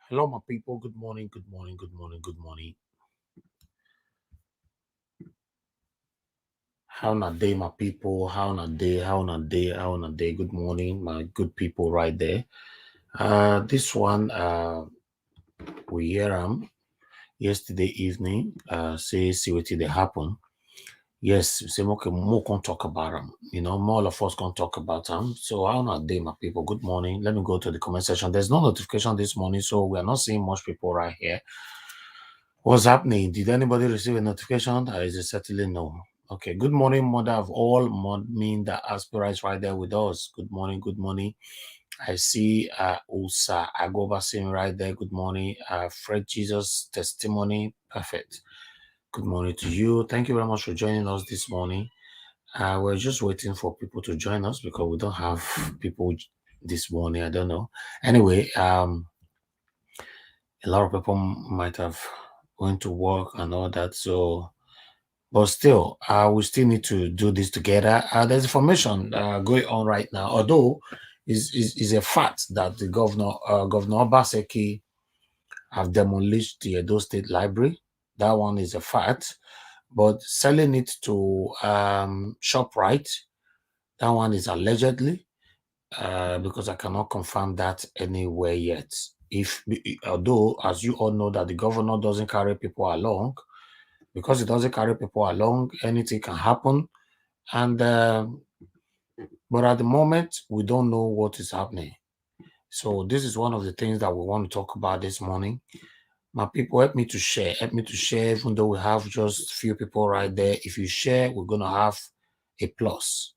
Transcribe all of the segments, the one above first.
Hello, my people. Good morning, good morning, good morning, good morning. How na day, my people? How na day? How na day? How na day? Good morning, my good people right there. This one, we hear yesterday evening. See what they happen. Yes, say okay, more can talk about them. You know, more of us can talk about them. So how na day, my people? Good morning. Let me go to the comment section. There's no notification this morning, so we are not seeing much people right here. What's happening? Did anybody receive a notification? Is it certainly no? Okay. Good morning, mother of all. Mean that aspirants right there with us. Good morning. Good morning. I see Usa Agobasim right there. Good morning. Fred Jesus testimony. Perfect. Good morning to you. Thank you very much for joining us this morning. We're just waiting for people to join us because we don't have people this morning. I don't know. Anyway, a lot of people might have went to work and all that. So, but still, we still need to do this together. There's information going on right now, although is a fact that the governor Obaseki have demolished the Edo State Library. That one is a fact, but selling it to Shoprite, that one is allegedly, because I cannot confirm that anywhere yet. Although, as you all know, that the governor doesn't carry people along, because it doesn't carry people along, anything can happen. And but at the moment, we don't know what is happening. So this is one of the things that we want to talk about this morning. My people, help me to share. Help me to share, even though we have just few people right there. If you share, we're going to have a plus.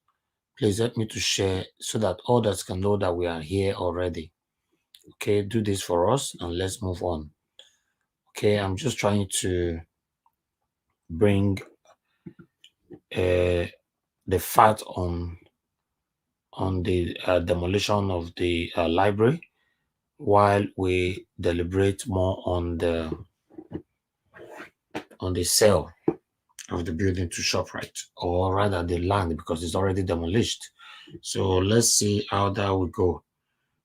Please help me to share so that others can know that we are here already. Okay, do this for us and let's move on. Okay, I'm just trying to bring the fact on the demolition of the library while we deliberate more on the sale of the building to Shoprite, or rather the land, because it's already demolished. So let's see how that will go.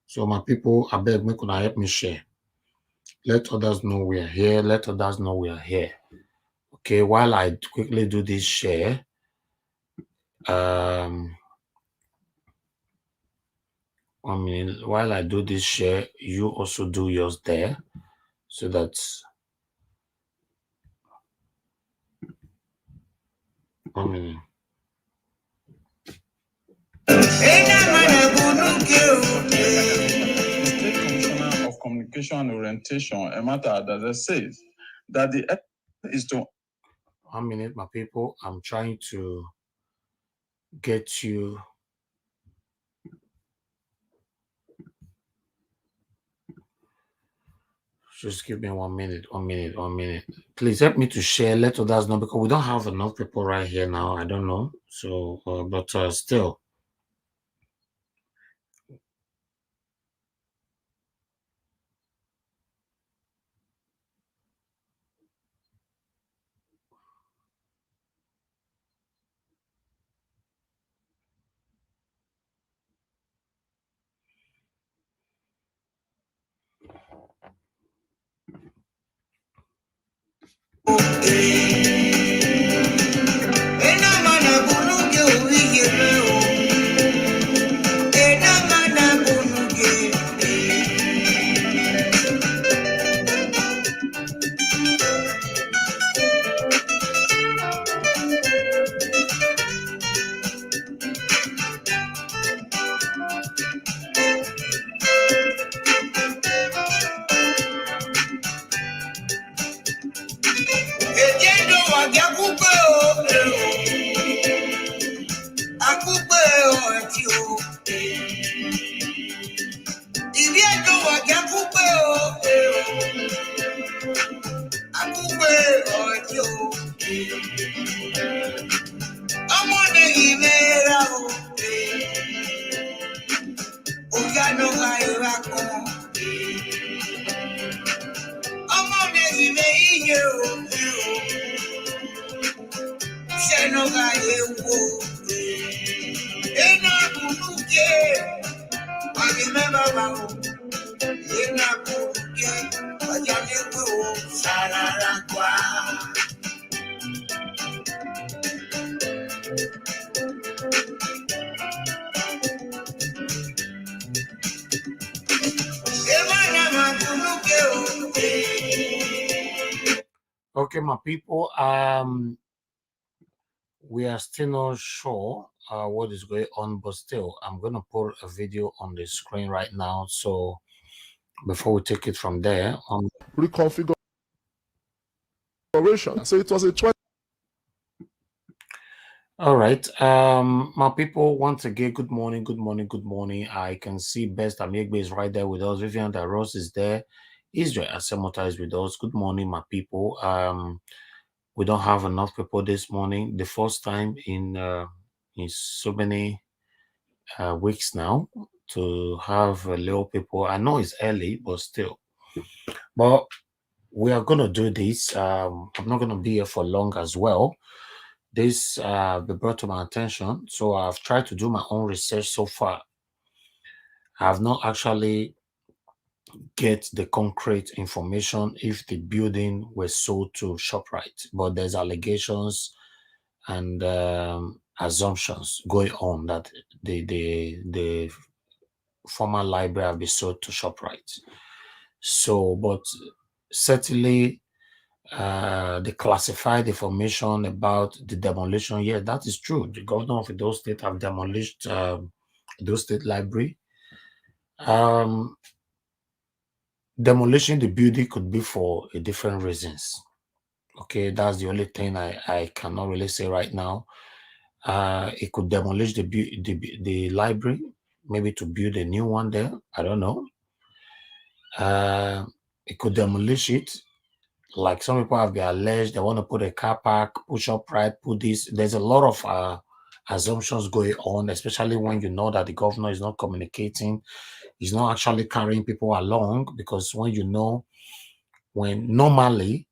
So my people, I beg me, could I help me share? Let others know we are here. Let others know we are here. Okay, while I quickly do this share, while I do this share, you also do yours there, so that 1 minute. State Commissioner of Communication and Orientation, a matter that says that the is to 1 minute, my people. I'm trying to get you. Just give me 1 minute, 1 minute, 1 minute. Please help me to share. Let others know because we don't have enough people right here now. I don't know. So, but still. Okay, my people. We are still not sure what is going on, but still, I'm gonna put a video on the screen right now. So before we take it from there, reconfiguration. So it was a choice. All right, my people. Once again, good morning, good morning, good morning. I can see Best Amiegbe is right there with us. Vivian Daros is there. Israel Asemota is with us. Good morning, my people. We don't have enough people this morning. The first time in so many weeks now to have little people. I know it's early, but still. But we are going to do this. I'm not going to be here for long as well. This be brought to my attention. So I've tried to do my own research so far. I have not actually get the concrete information if the building was sold to Shoprite, but there's allegations and assumptions going on that the former library have been sold to Shoprite. So, but certainly the classified information about the demolition, yeah, that is true. The governor of Edo State have demolished Edo State Library. Demolishing the building could be for different reasons. Okay, that's the only thing I cannot really say right now. It could demolish the library, maybe to build a new one there. I don't know. It could demolish it. Like some people have been alleged, they want to put a car park, push up right, put this. There's a lot of assumptions going on, especially when you know that the governor is not communicating, he's not actually carrying people along, because when normally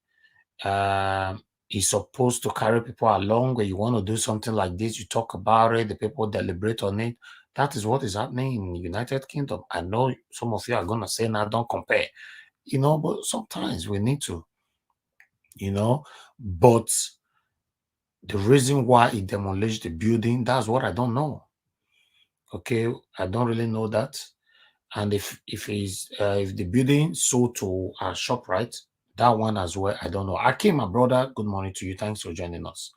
he's supposed to carry people along. When you want to do something like this, you talk about it, the people deliberate on it. That is what is happening in the United Kingdom. I know some of you are going to say, now don't compare, but sometimes we need to, but the reason why he demolished the building, that's what I don't know. Okay, I don't really know that. And if the building sold to a Shoprite, that one as well, I don't know. Akim, my brother, good morning to you. Thanks for joining us.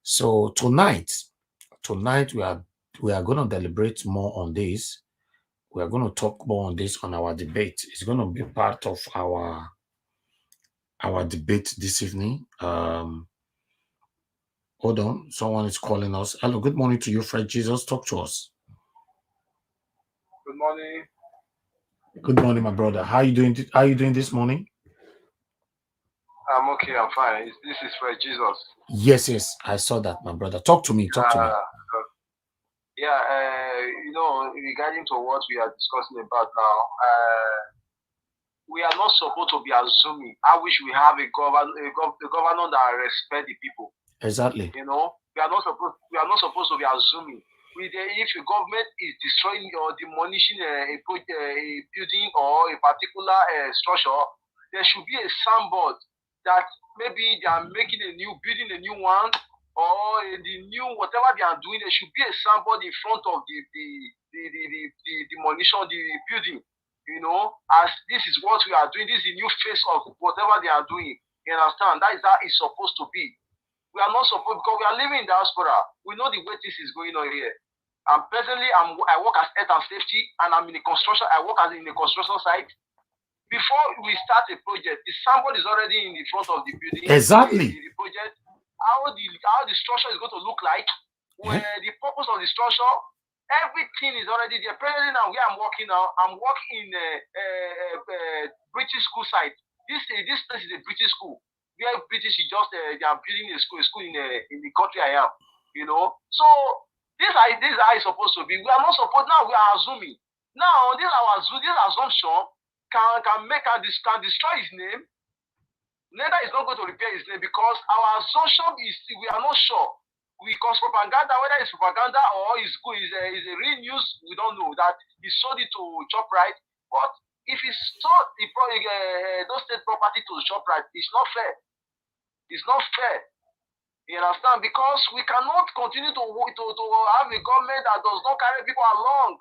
So tonight we are going to deliberate more on this. We are going to talk more on this on our debate. It's going to be part of our debate this evening. Hold on, someone is calling us. Hello, good morning to you, Fred Jesus. Talk to us. Good morning. Good morning, my brother. How are you doing? How are you doing this morning? I'm okay. I'm fine. This is for Jesus. Yes, I saw that, my brother. Talk to me. Talk to me. Yeah. Regarding to what we are discussing about now, we are not supposed to be assuming. I wish we have a governor that respect the people. Exactly. We are not supposed to be assuming. If the government is destroying or demolishing a building or a particular structure, there should be a signboard that maybe they are making building a new one, or the new whatever they are doing. There should be a signboard in front of the demolition of the building. As this is what we are doing. This is the new face of whatever they are doing. You understand? That is how it's supposed to be. We are not supposed, because we are living in diaspora. We know the way this is going on here. And presently, I work as health and safety, and I'm in the construction. I work in the construction site. Before we start a project, the signboard is already in the front of the building. Exactly. The project, how the structure is going to look like, where the purpose of the structure, everything is already there. Presently now, where I'm working now, I'm working in a British school site. This place is a British school. Where British is just they are building a school in the country I am. So this is how it's supposed to be. We are not supposed now. We are assuming now. This assumption can destroy his name. Neither is not going to repair his name, because our assumption is we are not sure. We cause propaganda, whether it's propaganda or is a real news, we don't know. That he sold it to Shoprite, but if he sold those state property to Shoprite, it's not fair. It's not fair. You understand? Because we cannot continue to have a government that does not carry people along.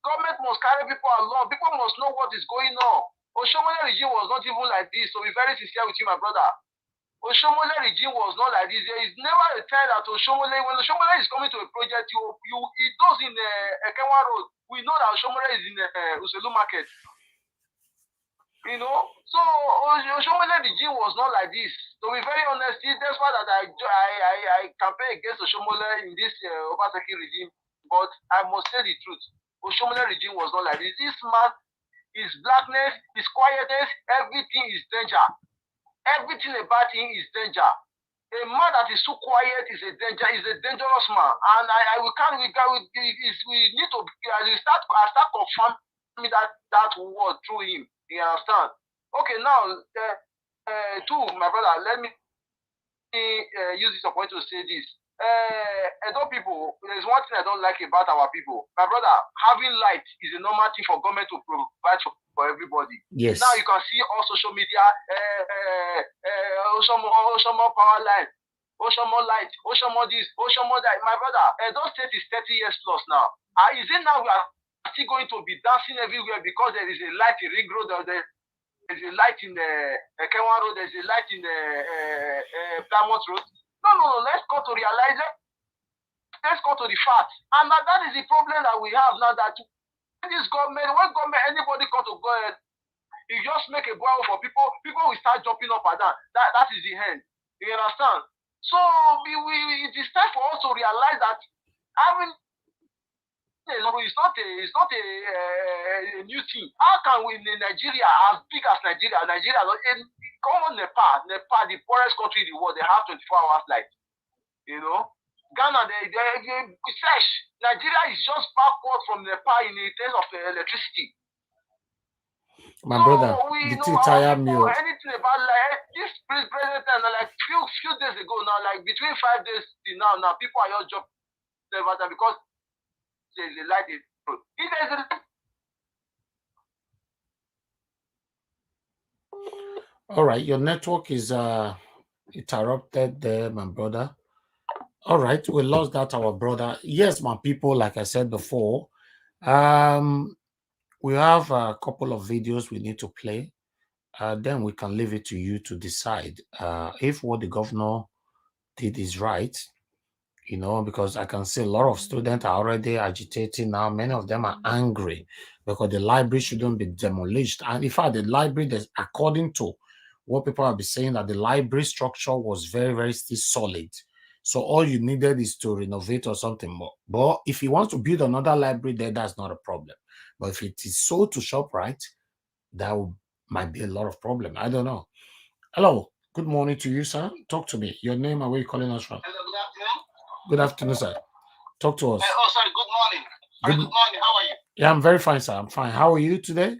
Government must carry people along. People must know what is going on. Oshomole regime was not even like this. To be very sincere with you, my brother. Oshomole regime was not like this. There is never a time that Oshomole, when Oshomole is coming to a project, it does in Ekenwa Road. We know that Oshomole is in Uselu Market. So Oshomole regime was not like this. To be very honest, that's why that I campaign against Oshomole in this Obaseki regime. But I must say the truth. Oshomole regime was not like this. This man, his blackness, his quietness, everything is danger. Everything about him is danger. A man that is too quiet is a dangerous man. And we need to I start confirming that word through him. You understand? Okay, now my brother, let me use this opportunity to say this. Edo people, there's one thing I don't like about our people. My brother, having light is a normal thing for government to provide for everybody. Yes. Now you can see all social media, Oshomo power line, Oshomo light, Oshomo this, Oshomo that. My brother, Edo State is 30 years plus now. Is it now we are still going to be dancing everywhere because there is a light in Ring Road, there's a light in Kenwa Road, there's a light in Plymouth Road? No, let's go to realize it. Let's go to the fact. And that is the problem that we have now, that when government, anybody come to go ahead, you just make a boil for people will start jumping up and down. That is the end. You understand? So it is time for us to realize that having it's not a new thing. How can we in Nigeria, as big as Nigeria, come on, Nepal, the poorest country in the world, they have 24 hours light. Ghana, they search. Nigeria is just backward from Nepal in terms of electricity. My brother, the thing tire me. Anything about this president, like few days ago now, like between 5 days till now people are just jumping about that because there's a light in the road. If there's All right, your network is interrupted there, my brother. All right, we lost that, our brother. Yes, my people, like I said before, we have a couple of videos we need to play. Then we can leave it to you to decide if what the governor did is right. Because I can see a lot of students are already agitating now. Many of them are angry because the library shouldn't be demolished. And in fact, the library, according to what people have been saying, that the library structure was very, very still solid. So all you needed is to renovate or something more. But if you want to build another library there, that's not a problem. But if it is sold to Shoprite, that might be a lot of problem. I don't know. Hello, Good morning to you, sir. Talk to me. Your name and where you calling us from? Hello, good afternoon. Good afternoon, sir. Talk to us. Oh, sorry, good morning. Sorry, good morning. How are you? Yeah, I'm very fine, sir. I'm fine. How are you today?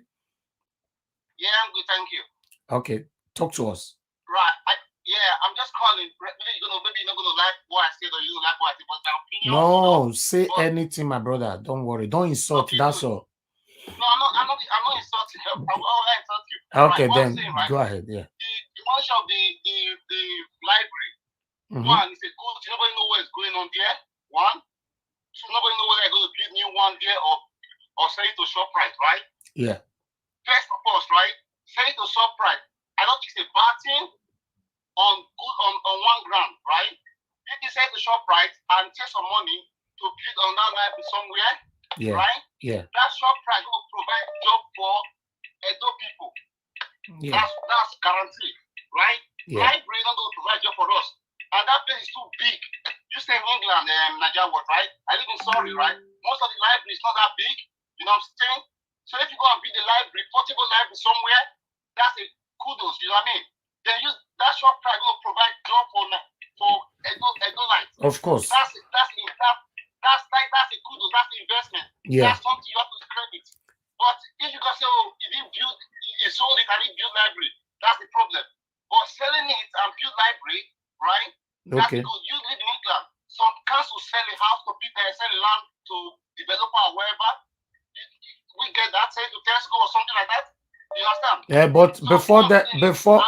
Yeah, I'm good, thank you. Okay, talk to us. Right. I'm just calling. Maybe you're not gonna like what I said, or you don't like what I said, but my opinion. No, say anything, my brother. Don't worry. Don't insult. Okay, That's good. all. No, I'm not insulting you. I will insult you. Okay, right, then saying, right, go ahead. Yeah. The demolition of the library. One is a good. Nobody know what is going on there. One. So nobody know whether they're going to build new one there or sell it to Shoprite, right? Yeah. First of all, right? Sell it to Shoprite. I don't think it's a bad thing on one ground, right? If you sell it to Shoprite and take some money to build on that library somewhere, Yeah. right? Yeah. That Shoprite will provide job for Edo people. Yeah. That's guaranteed, right? Yeah. Library not going to provide job for us. And that place is too big. You stay in England, Nigeria, right? I live in Surrey, right? Most of the library is not that big. You know what I'm saying? So if you go and build a library, portable library somewhere, that's a kudos. You know what I mean? Then use that Shoprite will provide job for Edo life. Of course. That's a kudos. That's the investment. Yeah. That's something you have to credit. But if you can say, oh, he sold it and he built library, that's the problem. But selling it and build library, right? That's Okay. because you live in England. Some council sell a house to people, sell a land to developer or wherever. We get that, say to Tesco or something like that. You understand? Yeah, but So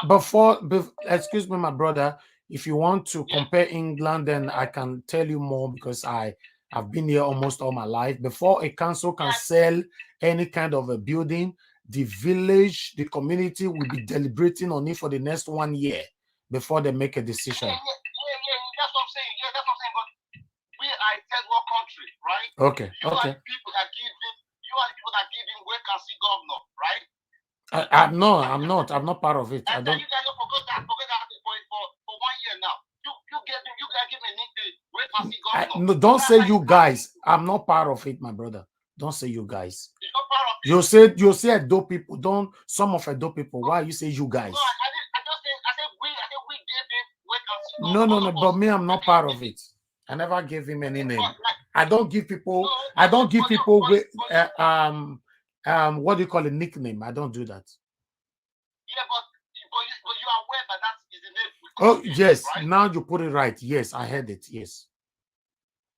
before excuse me, my brother, if you want to compare England, then I can tell you more because I've been here almost all my life. Before a council can sell any kind of a building, the village, the community will be deliberating on it for the next 1 year before they make a decision. Yeah, that's what I'm saying. Yeah, that's what I'm saying. But we are a third world country, right? Okay. You are the people that give him where can see governor, right? I'm not part of it. I don't. You guys don't forget that for 1 year now. You guys give me a nickname where can see governor. No, don't say you guys. I'm not part of it, my brother. Don't say you guys. You're not part of it. You say Edo people. Don't some of Edo people. Why you say you guys? No, I said we gave him where can see No. governor. But me, I'm not part of it. I never gave him any name. I don't give people. No, I don't give people with what do you call a nickname? I don't do that. Yeah, but you are aware that that is the name. Oh yes, right? now you put it right. Yes, I heard it. Yes.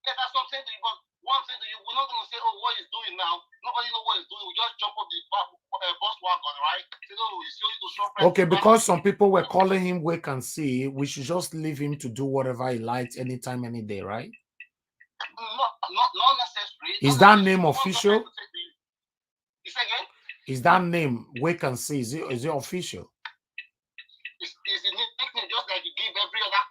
Yeah, that's what I'm saying to you. But one thing that we're not going to say, oh, what he's doing now. Nobody know what he's doing. We just jump up the bus wagon, right? Say, oh, he's going to Shoprite. Okay, because some people were calling him wait and see, we should just leave him to do whatever he likes anytime, any day, right? Not necessary. Is that name official? Again? Is that name wait and see? Is it official? It's the nickname just like you give every other.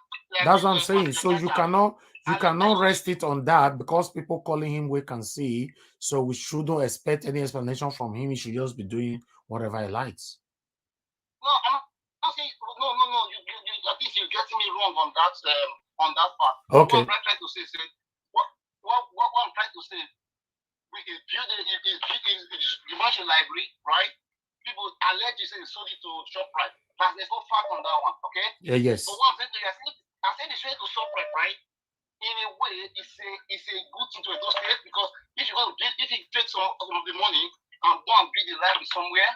That's what I'm saying. So you cannot rest it on that because people calling him wait and see. So we shouldn't expect any explanation from him. He should just be doing whatever he likes. No, I'm not saying no. I think you're getting me wrong on that part. Okay. What I'm trying to say, what I'm trying to say, is demolition library, right? People allegedly say sold it to Shoprite, but there's no fact on that one, okay? Yeah, yes. But one thing, I said it's to Shoprite, right? In a way, it's a good thing to those states because if you take some of the money and go and build the library somewhere,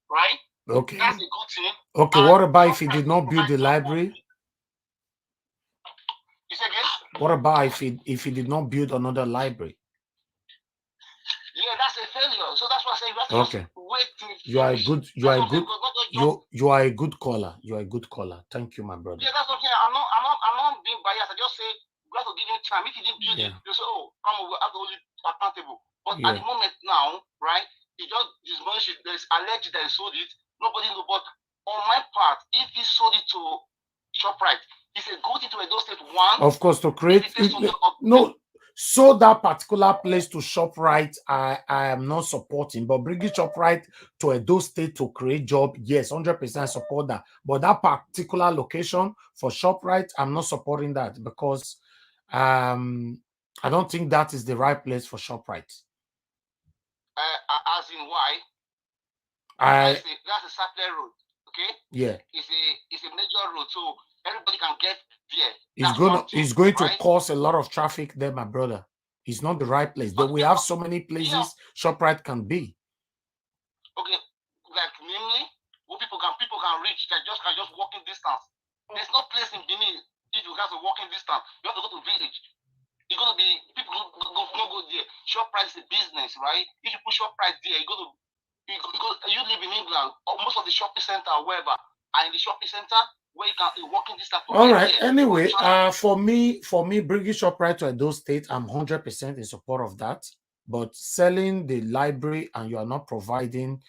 right? Okay. That's a good thing. Okay, what about if he did not build the library? You say again? What about if he did not build another library? Yeah, that's a failure. So that's what I say. Okay. You are a good caller. You are a good caller. Thank you, my brother. Yeah, that's what I'm saying. I'm not being biased. I just say we have to give him time. If he didn't build it, you say, oh, come on, we have to hold it accountable. But at the moment now, right, he just demolished it. There's alleged that he sold it. Nobody knows. But on my part, if he sold it to Shoprite, it's a good thing to Edo State one. Of course, to create so that particular place to Shoprite, I am not supporting, but bringing Shoprite to Edo State to create job, yes, 100% support that. But that particular location for Shoprite, I'm not supporting that because I don't think that is the right place for Shoprite. As in why? That's a Sapler Road. Okay? Yeah. It's a major road, so everybody can get there. It's going to cause a lot of traffic there, my brother. It's not the right place. But we have so many places Shoprite can be. Okay, like namely, where people can reach, that can just walking distance. There's no place in Benin if you guys are walking distance. You have to go to village. You're gonna be people don't go there. Shoprite is a business, right? If you put Shoprite there, you live in England, or most of the shopping center, wherever, are in the shopping center where you can walking distance. All right. Anyway, for me, bringing Shoprite to Edo State, I'm 100% in support of that. But selling the library and you are not providing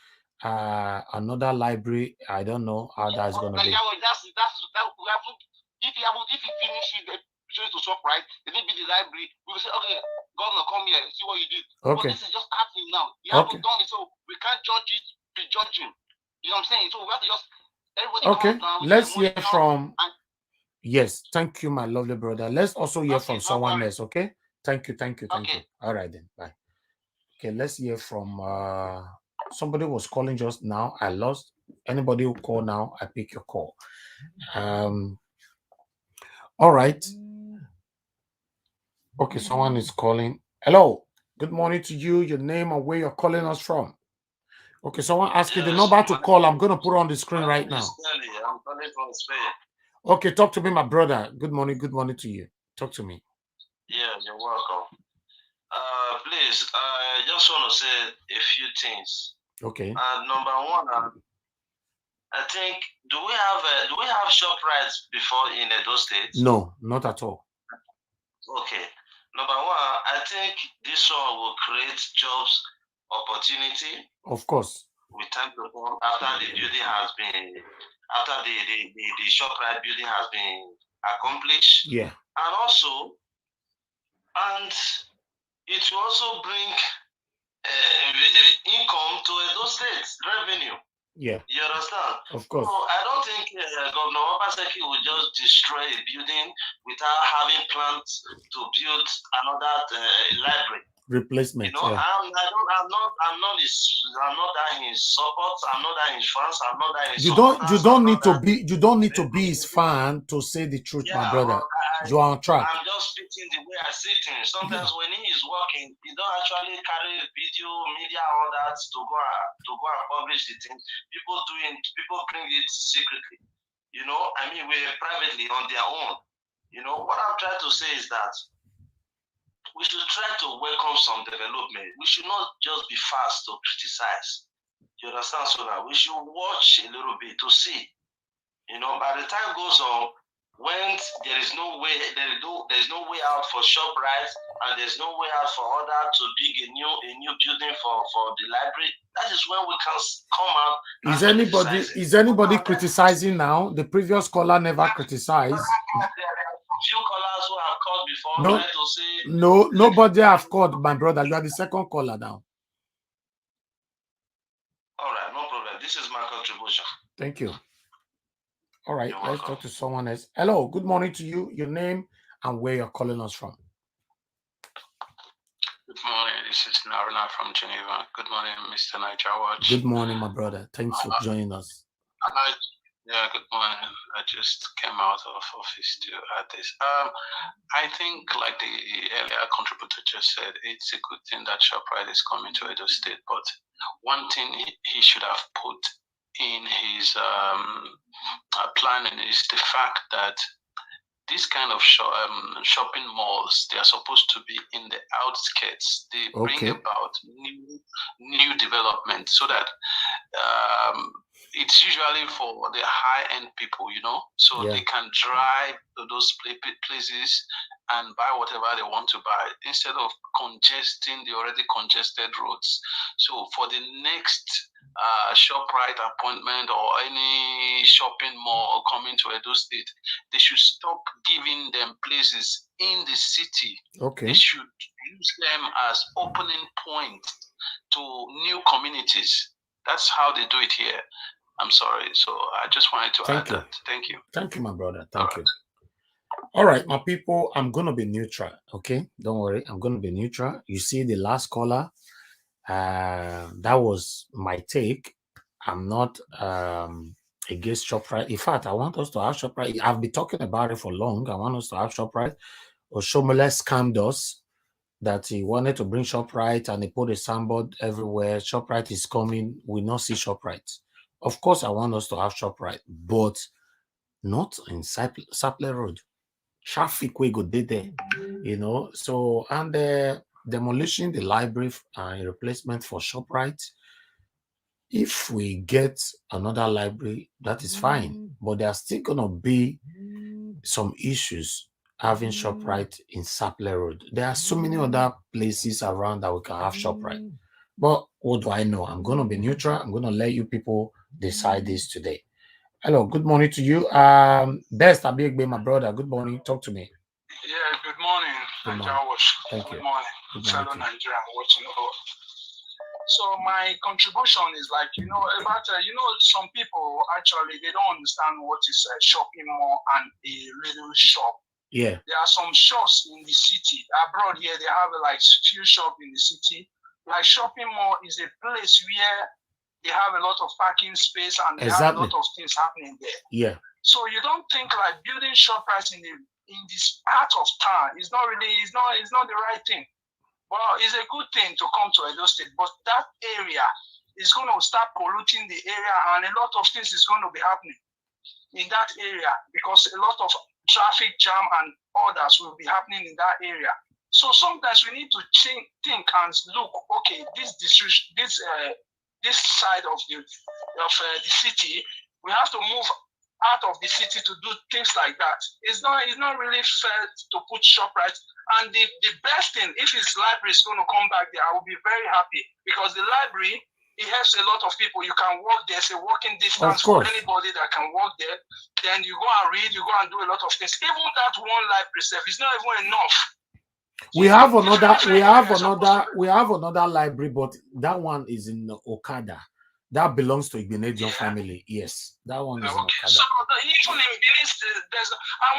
another library, I don't know how that's going to be. If you finish it, show it to Shoprite, then it be the library. We will say, okay, governor, come here, see what you did. Okay. But this is just happening now. You haven't done it, so we can't judge it, be judging. You know what I'm saying? So we have to just everybody. Okay. Let's hear from. Yes, thank you, my lovely brother. Let's also hear from someone else. Okay. Thank you. All right then. Bye. Okay, let's hear from somebody was calling just now. I lost anybody who call now. I pick your call. All right. Okay, someone is calling. Hello. Good morning to you. Your name and where you're calling us from. Okay, someone asked you the number to call. I'm going to put on the screen right now. I'm calling from Spain. Okay, talk to me, my brother. Good morning to you. Talk to me. Yeah, you're welcome. Please, I just want to say a few things. Okay. Number one, I think do we have Shoprites before in Edo State? No, not at all. Okay. Number one, I think this one will create jobs opportunity. Of course. With time to come after the building has been the Shoprite building has been accomplished. Yeah. And it will also bring income to Edo State revenue. Yeah. You understand? Of course. So I don't think Governor Obaseki will just destroy a building without having plans to build another library. Replacement. You know, yeah. I'm not his support. I'm not his fans. I'm not his You don't need to be his fan to say the truth, my brother. You are on track. I'm just speaking the way I see things. Sometimes when he is working, he don't actually carry video, media, all that to go and publish the thing. People bring it secretly. You know, I mean, we're privately on their own. You know, what I'm trying to say is that we should try to welcome some development. We should not just be fast to criticize. You understand? So that we should watch a little bit to see. You know, by the time goes on, when there is no way out for Shoprite and there's no way out for others to build a new building for the library, that is when we can come out. Is anybody criticizing now? The previous caller never criticized. Few callers who have called before trying to say no, nobody have called, my brother. You are the second caller now. All right, no problem. This is my contribution. Thank you. All right, let's talk to someone else. Hello, good morning to you. Your name and where you're calling us from. Good morning. This is Narina from Geneva. Good morning, Mr. Niger. Good morning, my brother. Thanks for joining us. Yeah, good morning. I just came out of office to add this. I think, like the earlier contributor just said, it's a good thing that Shoprite is coming to Edo State. But one thing he should have put in his planning is the fact that this kind of shopping malls, they are supposed to be in the outskirts. They bring about new development so that it's usually for the high-end people, you know, so they can drive to those places and buy whatever they want to buy instead of congesting the already congested roads. So for the next Shoprite appointment or any shopping mall coming to Edo State, they should stop giving them places in the city. They should use them as opening point to new communities. That's how they do it here. I'm sorry. So I just wanted to add that. Thank you. Thank you, my brother. Thank you. All right, my people, I'm going to be neutral. Okay, don't worry. I'm going to be neutral. You see the last caller, that was my take. I'm not against Shoprite. In fact, I want us to have Shoprite. I've been talking about it for long. I want us to have Shoprite. Oshomole scammed us that he wanted to bring Shoprite and he put a signboard everywhere. Shoprite is coming. We not see Shoprite. Of course, I want us to have Shoprite, but not in Sapler Road. Traffic we go there, you know. So, and demolishing the library and replacement for Shoprite. If we get another library, that is fine. But there are still gonna be some issues having Shoprite in Sapler Road. There are so many other places around that we can have Shoprite. But what do I know? I'm gonna be neutral. I'm gonna let you people decide this today. Hello, good morning to you. Best Abigbe, my brother. Good morning. Talk to me. Yeah, good morning. Good morning. Thank you. Good morning, fellow Nigerian watching over. So my contribution is like, about, some people actually, they don't understand what is a shopping mall and a little shop. Yeah. There are some shops in the city. Abroad here, they have like few shops in the city. Like shopping mall is a place where they have a lot of parking space and they have a lot of things happening there. Yeah. So you don't think like building Shoprites in this part of town is not the right thing. Well, it's a good thing to come to Edo State, but that area is going to start polluting the area and a lot of things is going to be happening in that area because a lot of traffic jam and others will be happening in that area. So sometimes we need to think and look, okay, this side of the city, we have to move out of the city to do things like that. It's not really fair to put Shoprite. And the best thing, if his library is going to come back there, I will be very happy because the library, it helps a lot of people. You can walk there, it's a walking distance for anybody that can walk there. Then you go and read, you go and do a lot of things. Even that one library itself is not even enough. We have another library, but that one is in Okada. That belongs to Igbinedion family. Yes, that one is in Okada. So even in Benin, there's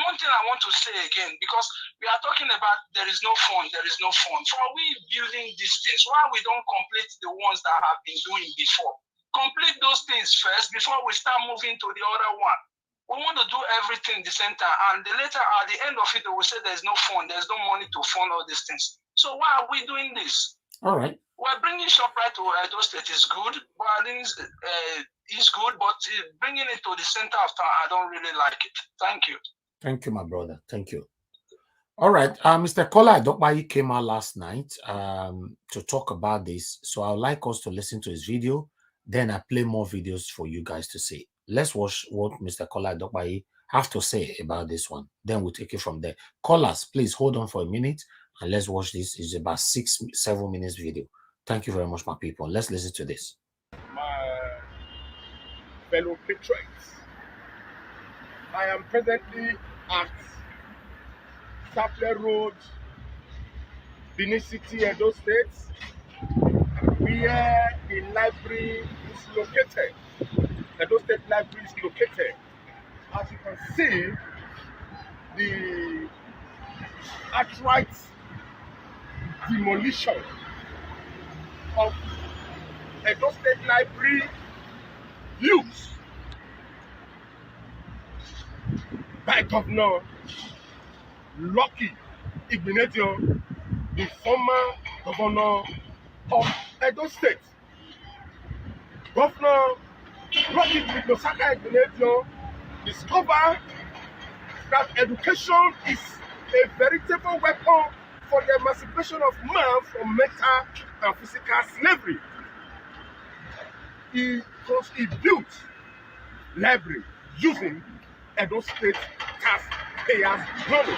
one thing I want to say again, because we are talking about there is no fund. For we building these things, why we don't complete the ones that have been doing before? Complete those things first before we start moving to the other one. We want to do everything at the same time, and later at the end of it, they will say there's no fund, there's no money to fund all these things. So why are we doing this? All right. Well, bringing Shoprite to Edo State is good, but bringing it to the center of town, I don't really like it. Thank you. Thank you, my brother. Thank you. All right. Mr. Kola Adokbayi came out last night to talk about this. So I would like us to listen to his video. Then I play more videos for you guys to see. Let's watch what Mr. Kola Adokbayi have to say about this one. Then we'll take it from there. Callers, please hold on for a minute and let's watch this. It's about 6-7 minutes video. Thank you very much, my people. Let's listen to this. My fellow patriots, I am presently at Sapler Road, Benin City, Edo State, where the library is located. Edo State Library is located. As you can see, the outright demolition of Edo State Library use by Governor Lucky Igbinedion, the former governor of Edo State. Governor Lucky Igbinedion discovered that education is a veritable weapon for the emancipation of man from mental and physical slavery. He built library using Edo State taxpayers' money.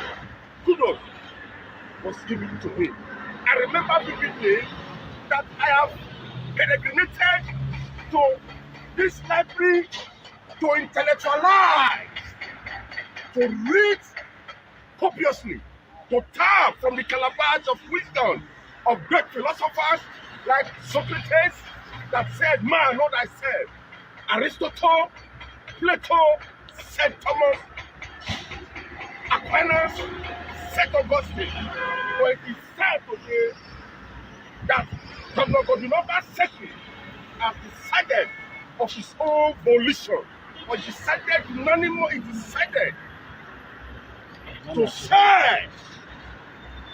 Kudos was given to him. I remember vividly that I have peregrinated to this library to intellectualize, to read copiously, to tap from the calabash of wisdom of great philosophers like Socrates that said, man, know thyself. Aristotle, Plato, St. Thomas, Aquinas, St. Augustine. But it is sad today that Governor Godwin Obaseki has decided of his own volition or decided unanimously decided to search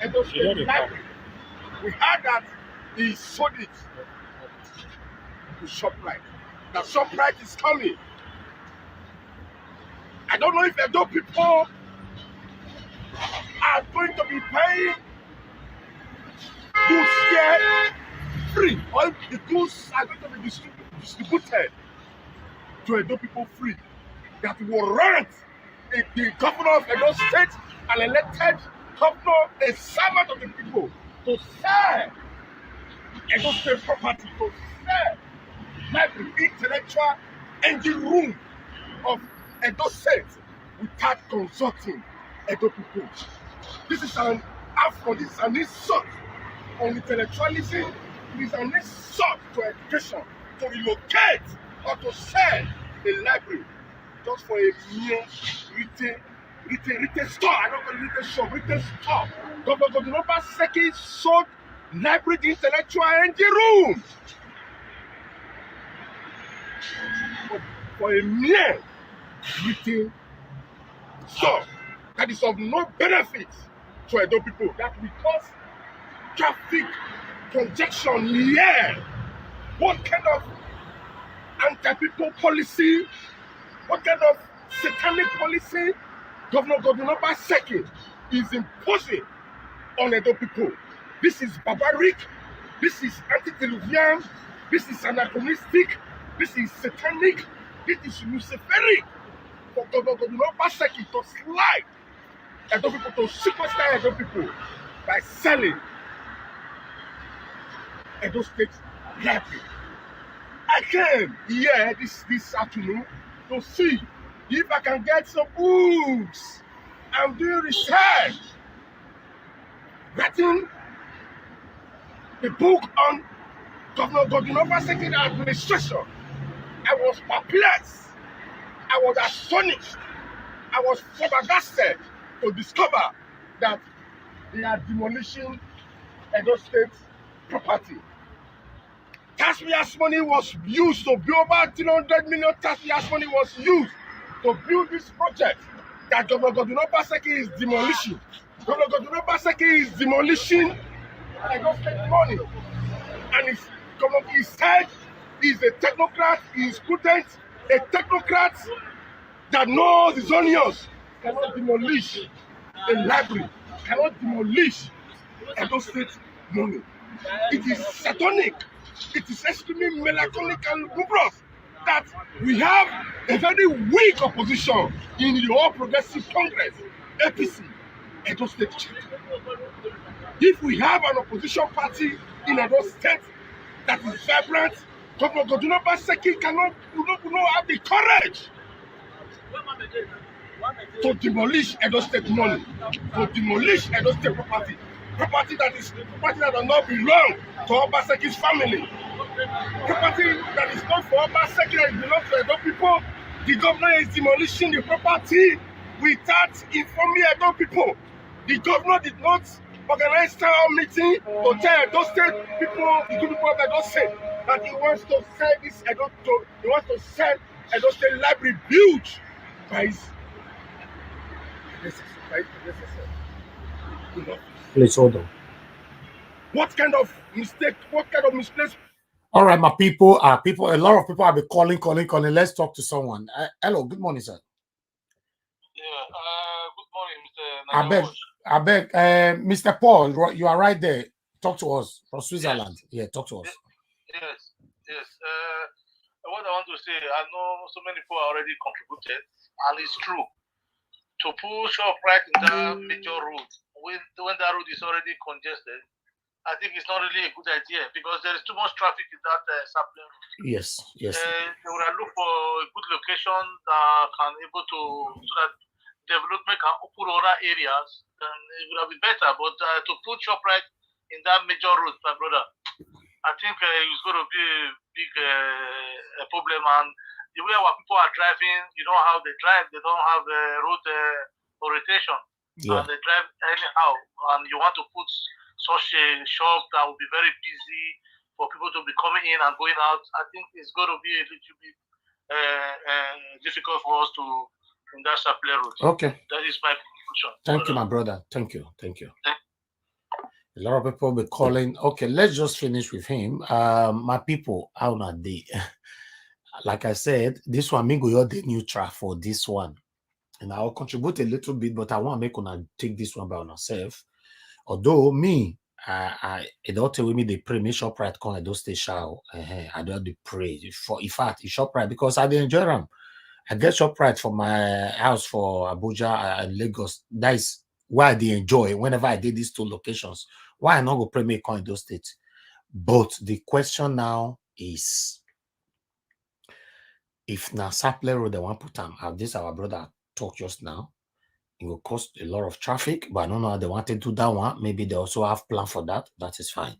Edo State Library. We heard that he sold it to Shoprite. That Shoprite is coming. I don't know if Edo people are going to be paying goods here free, or if the goods are going to be distributed to Edo people free. That will rent the governor of Edo State, an elected governor, a servant of the people, to sell Edo State property, to sell library, intellectual engine room of Edo State without consulting Edo people. This is an affront, this is an insult on intellectualism, it is an insult to education, to relocate or to sell a library just for a mere retail store. I don't call it retail shop, retail store. Governor Obaseki sold library intellectual engine room for a mere retail store that is of no benefit to Edo people. That will cause traffic congestion here. What kind of anti-people policy, what kind of satanic policy Governor Obaseki is imposing on Edo people? This is barbaric, this is antediluvian, this is anachronistic, this is satanic, this is luciferic for Governor Obaseki to slide Edo people, to sequester Edo people by selling Edo State Library. I came here this afternoon to see if I can get some books. I'm doing research, writing a book on Governor Obaseki administration. I was perplexed. I was astonished. I was flabbergasted to discover that they are demolishing Edo State property. Taxpayers' money was used to build about 300 million. Taxpayers' money was used to build this project that Governor Obaseki is demolishing. Governor Obaseki is demolishing Edo State money. And he said he's a technocrat, he's prudent, a technocrat that knows his onions, cannot demolish a library, cannot demolish Edo State money. It is satanic. It is extremely melancholic and lugubrious that we have a very weak opposition in the All Progressive Congress, APC, Edo State chapter. If we have an opposition party in Edo State that is vibrant, Governor Obaseki cannot have the courage to demolish Edo State money, to demolish Edo State property that does not belong to Obaseki's family, property that is not for Obaseki, that belongs to Edo people. The governor is demolishing the property without informing Edo people. The governor did not organize town meeting to tell Edo State people, the good people of Edo State, that he wants to sell this Edo State library built by his Please hold on. What kind of mistake? What kind of misplaced? All right, my people. A lot of people have been calling. Let's talk to someone. Hello, good morning, sir. Yeah, good morning, Mr. I beg, Mr. Paul, you are right there. Talk to us from Switzerland. Yes. Yeah, talk to us. Yes. What I want to say, I know so many people already contributed, and it's true. To push up right in that major road, when that road is already congested, I think it's not really a good idea because there is too much traffic in that sapling road. Yes. They would look for a good location that can able to, so that development can open other areas, then it would have been better. But to put Shoprite in that major road, my brother, I think it's going to be a big problem. And the way our people are driving, you know how they drive, they don't have road orientation. Yeah. And they drive anyhow. And you want to put such a shop that will be very busy for people to be coming in and going out. I think it's going to be a little bit difficult for us to in that supply route. Okay. That is my conclusion. Thank you, my brother. Thank you. Thank you. A lot of people will be calling. Okay, let's just finish with him. My people, how not they? Like I said, this one me go your day neutral for this one, and I'll contribute a little bit, but I want to make una take this one by myself. Although me, it don't tell me they pray me Shoprite come I don't stay shout. I don't they pray for in fact it's Shoprite because I didn't enjoy them. I get Shoprite from my house for Abuja and Lagos. That is why I did enjoy whenever I did these two locations. Why I not go pray me come in those states? But the question now is if na Sapler Road they want put them, this our brother talked just now. It will cost a lot of traffic, but I don't know how they want to do that one. Maybe they also have plan for that. That is fine.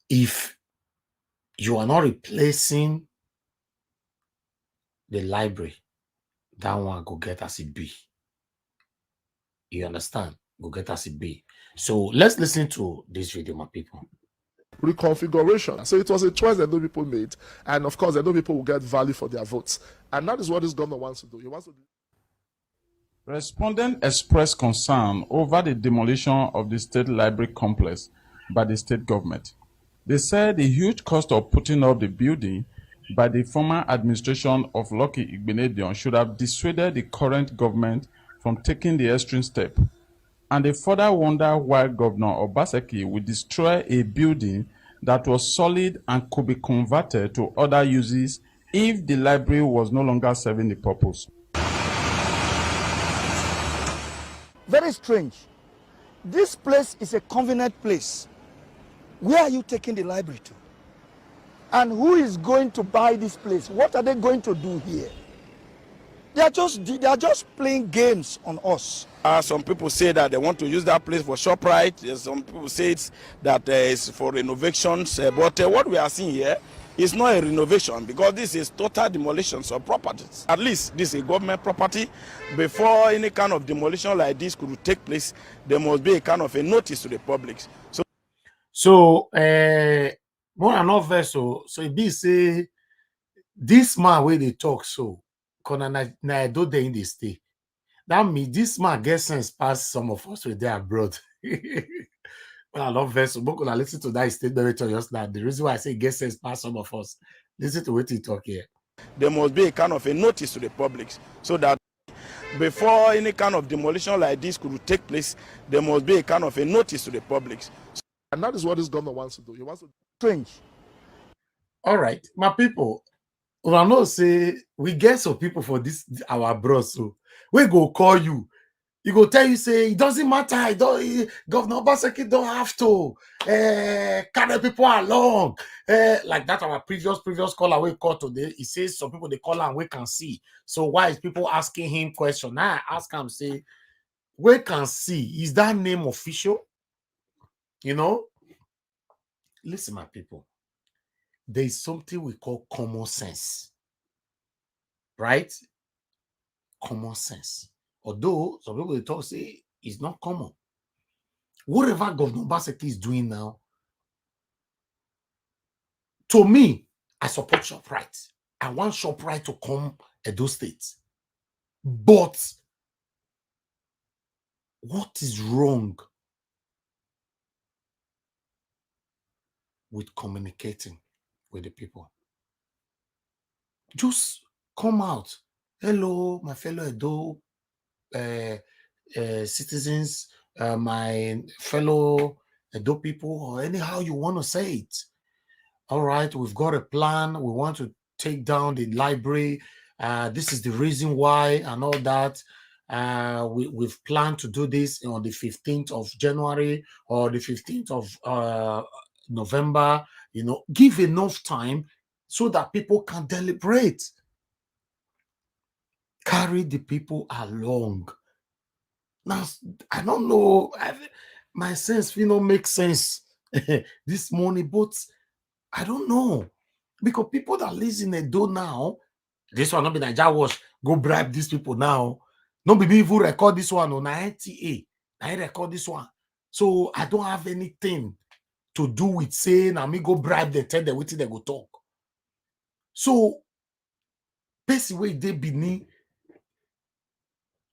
If you are not replacing the library, that one go get as it be. You understand? Go get as it be. So let's listen to this video, my people. Reconfiguration. So it was a choice that those people made, and of course, that those people will get value for their votes, and that is what this government wants to do. He wants to do. Respondents expressed concern over the demolition of the state library complex by the state government. They said the huge cost of putting up the building by the former administration of Lucky Igbenedion should have dissuaded the current government from taking the extreme step. And they further wonder why Governor Obaseki would destroy a building that was solid and could be converted to other uses if the library was no longer serving the purpose. Very strange. This place is a convenient place. Where are you taking the library to? And who is going to buy this place? What are they going to do here? They are just playing games on us. Some people say that they want to use that place for Shoprite. Some people say that it's for renovations. But what we are seeing here is not a renovation because this is total demolition of properties. At least this is a government property. Before any kind of demolition like this could take place, there must be a kind of a notice to the public. So more than not vessel. So it be say this man where they talk so na do they in the stay. That means this man gets sense past some of us with their abroad. Well, I love vessel. But when I listen to that statement just now, the reason why I say get sense past some of us, listen to what he talk here. There must be a kind of a notice to the public so that before any kind of demolition like this could take place, there must be a kind of a notice to the public. And that is what this government wants to do. He wants to. Strange. All right, my people. Well, I know say we get some people for this our bros, so we go call you. He go tell you say it doesn't matter. Governor Obaseki don't have to carry people along. Like that our previous caller we call today. He says some people they call and we can see. So why is people asking him question? Now I ask him say, we can see. Is that name official? You know? Listen, my people. There is something we call common sense. Right? Common sense. Although some people they talk say it's not common. Whatever Governor Obaseki is doing now, to me, I support Shoprite. I want Shoprite to come Edo State. But what is wrong with communicating with the people? Just come out. Hello, my fellow Edo citizens, my fellow Edo people, or anyhow you want to say it. All right, we've got a plan. We want to take down the library. This is the reason why and all that. We've planned to do this on the 15th of January or the 15th of November. You know, give enough time so that people can deliberate. Carry the people along. Now, I don't know. My sense, make sense this morning, but I don't know. Because people that live in Edo now, this one not be Naija Wash, go bribe these people now. No be me even record this one on NTA. I record this one. So I don't have anything to do with saying I me go bribe them, tell them what they go talk. So person wey dey Benin,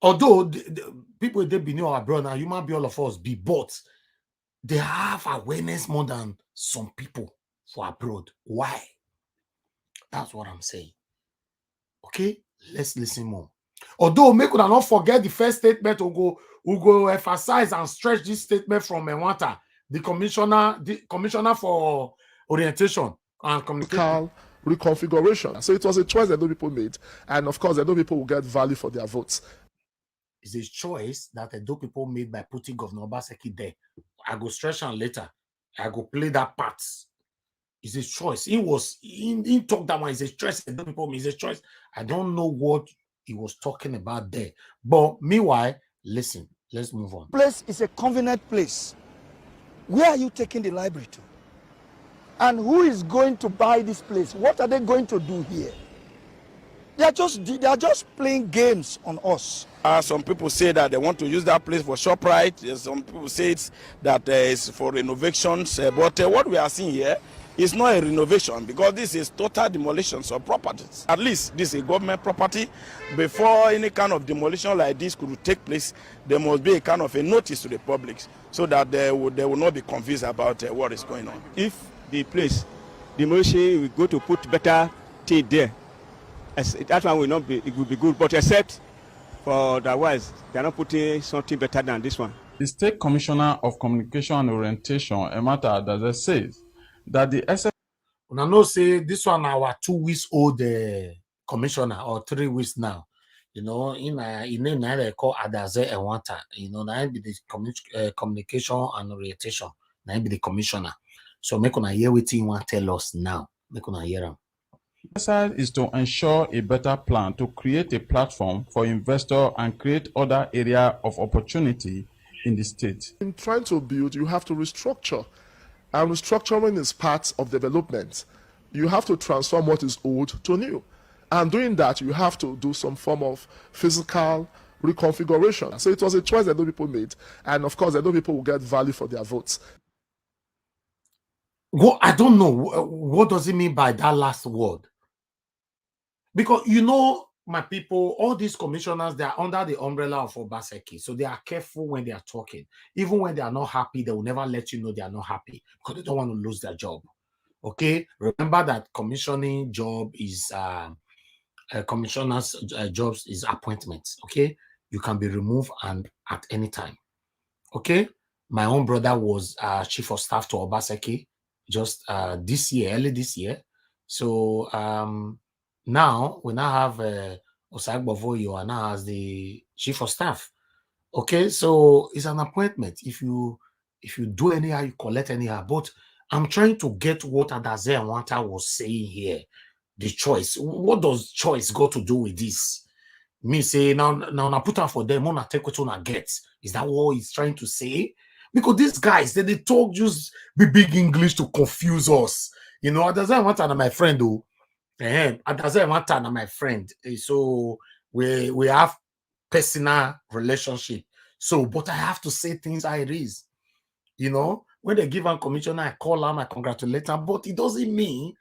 although the people dey Benin or abroad now, human be all of us be, but they have awareness more than some people for abroad. Why? That's what I'm saying. Okay, let's listen more. Although make una not forget the first statement who go emphasize and stretch this statement from Menwanta, the commissioner for orientation and communication. Reconfiguration. So it was a choice that those people made, and of course, that those people will get value for their votes. It's a choice that those people made by putting Governor Obaseki there. I go stretch on later. I go play that part. It's a choice. He talked that one. It's a choice. Those people made. It's a choice. I don't know what he was talking about there. But meanwhile, listen, let's move on. Place is a convenient place. Where are you taking the library to? And who is going to buy this place? What are they going to do here? They are just playing games on us. Some people say that they want to use that place for Shoprite. Some people say it's for renovations. But what we are seeing here is not a renovation, because this is total demolition of properties. At least this is a government property. Before any kind of demolition like this could take place, there must be a kind of a notice to the public so that they will not be confused about what is going on. If the place demolition, we go to put better thing there, that one will not be, it will be good, but except for otherwise they are not putting something better than this one. The State Commissioner of Communication and Orientation, Emata Adaze, says that the SS. Una know say this one our 2 weeks old commissioner, or 3 weeks now. You know, in name now they call Adaze Ewanta. You know, now be the communication and orientation. Now be the commissioner. So make una hear what you want tell us now. Make una hear him. The is to ensure a better plan to create a platform for investors and create other area of opportunity in the state. In trying to build, you have to restructure. And restructuring is part of development. You have to transform what is old to new. And doing that, you have to do some form of physical reconfiguration. So it was a choice that those people made. And of course, that those people will get value for their votes. Well, I don't know. What does it mean by that last word? Because, you know, my people, all these commissioners, they are under the umbrella of Obaseki. So they are careful when they are talking. Even when they are not happy, they will never let you know they are not happy because they don't want to lose their job. Okay? Remember that commissioning job is, commissioners' jobs is appointments. Okay? You can be removed and at any time. Okay? My own brother was chief of staff to Obaseki just this year, early this year. So, now we now have Osagbovoyo and now as the chief of staff. Okay, so it's an appointment. If you do anyhow, you collect anyhow. But I'm trying to get what Adaze Ewanta was saying here. The choice. What does choice got to do with this? Me say now I put on for them, I take what I get. Is that what he's trying to say? Because these guys, they talk just big English to confuse us. You know, Adaze Ewanta, my friend, though. Adaze Ewanta, my friend. So we have personal relationship. So, but I have to say things how it is. You know, when they give a commissioner, I call him, I congratulate him, but it doesn't mean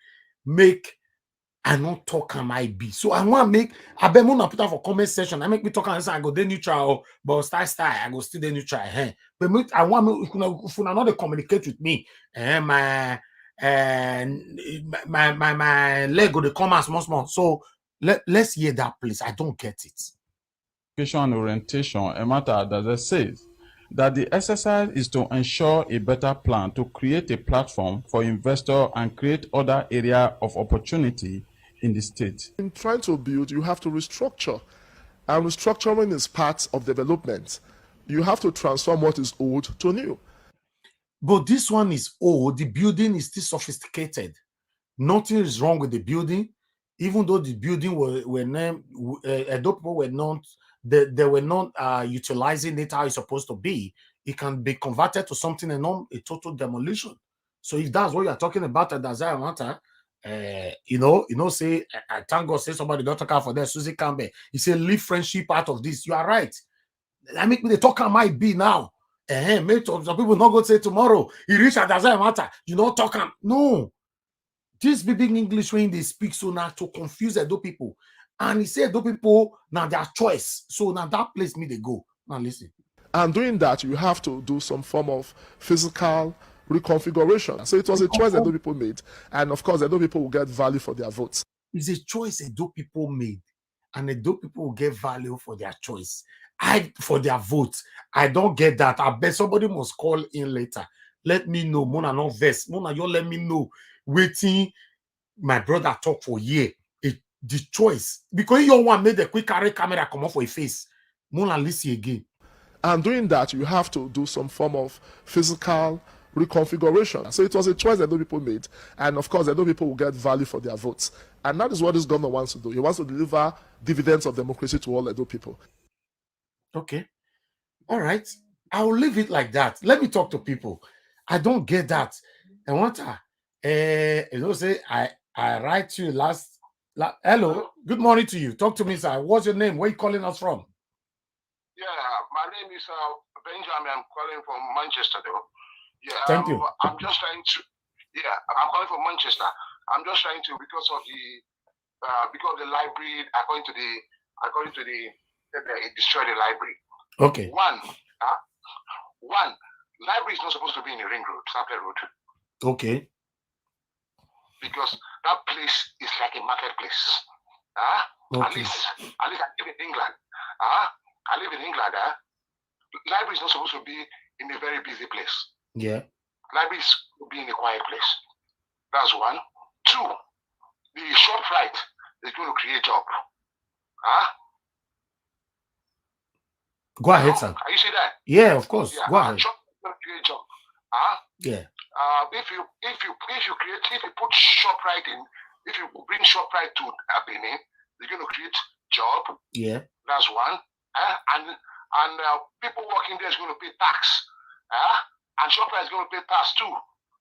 make I not talk am I be. So I want to make I bet more put out for comment section. I make me talk and say I go the neutral, but style I go still the neutral. But I want me if you not communicate with me. My leg go the come as small. So let's hear that, please. I don't get it. Communication and Orientation, Emata Adaze, says that the exercise is to ensure a better plan to create a platform for investors and create other area of opportunity in the state. In trying to build, you have to restructure. And restructuring is part of development. You have to transform what is old to new. But this one is old. The building is still sophisticated. Nothing is wrong with the building. Even though the building were named, people were not, they were not utilizing it how it's supposed to be. It can be converted to something and not a total demolition. So if that's what you're talking about, Adaze Ewanta, say I thank God say somebody don't talk out for that. Susie Campbell, he said leave friendship out of this. You are right. I make me the talker might be now. Mate, some people not go say tomorrow he reach Adaze Ewanta. You know talk him. No. This big English when they speak so now to confuse the people. And he said, those people, now their choice. So now that place me they go. Now listen. And doing that, you have to do some form of physical reconfiguration. So it was a choice that those people made. And of course, those people will get value for their votes. It's a choice that those people made. And those people will get value for their choice. For their votes. I don't get that. I bet somebody must call in later. Let me know. Mona not vest. Mona, you let me know. Waiting. My brother talk for a year. The choice. Because you want made the quick carry camera come off for a face. Mona listen again. And doing that, you have to do some form of physical reconfiguration. So it was a choice that those people made. And of course, those people will get value for their votes. And that is what this government wants to do. He wants to deliver dividends of democracy to all Edo people. Okay. All right. I'll leave it like that. Let me talk to people. I don't get that. I want to, say, I write to you hello. Good morning to you. Talk to me, sir. What's your name? Where are you calling us from? Yeah, my name is Benjamin. I'm calling from Manchester, though. Yeah, Thank you. I'm just trying to. Yeah, I'm calling from Manchester. I'm just trying to because of the library. According to the they destroyed the library. Okay. One, library is not supposed to be in a ring road, Sample Road. Okay. Because that place is like a marketplace. Okay. At least I live in England. I live in England. Library is not supposed to be in a very busy place. Yeah. Library is to be in a quiet place. That's one. Two, the Shoprite is going to create job. Go ahead, sir. Are you see that? Yeah, of course. Yeah. Go ahead. Shoprite is going to create job. Yeah. If you put Shoprite in, if you bring Shoprite to Benin, they're going to create job. Yeah. That's one. And people working there is going to pay tax. And Shoprite is going to pay tax too.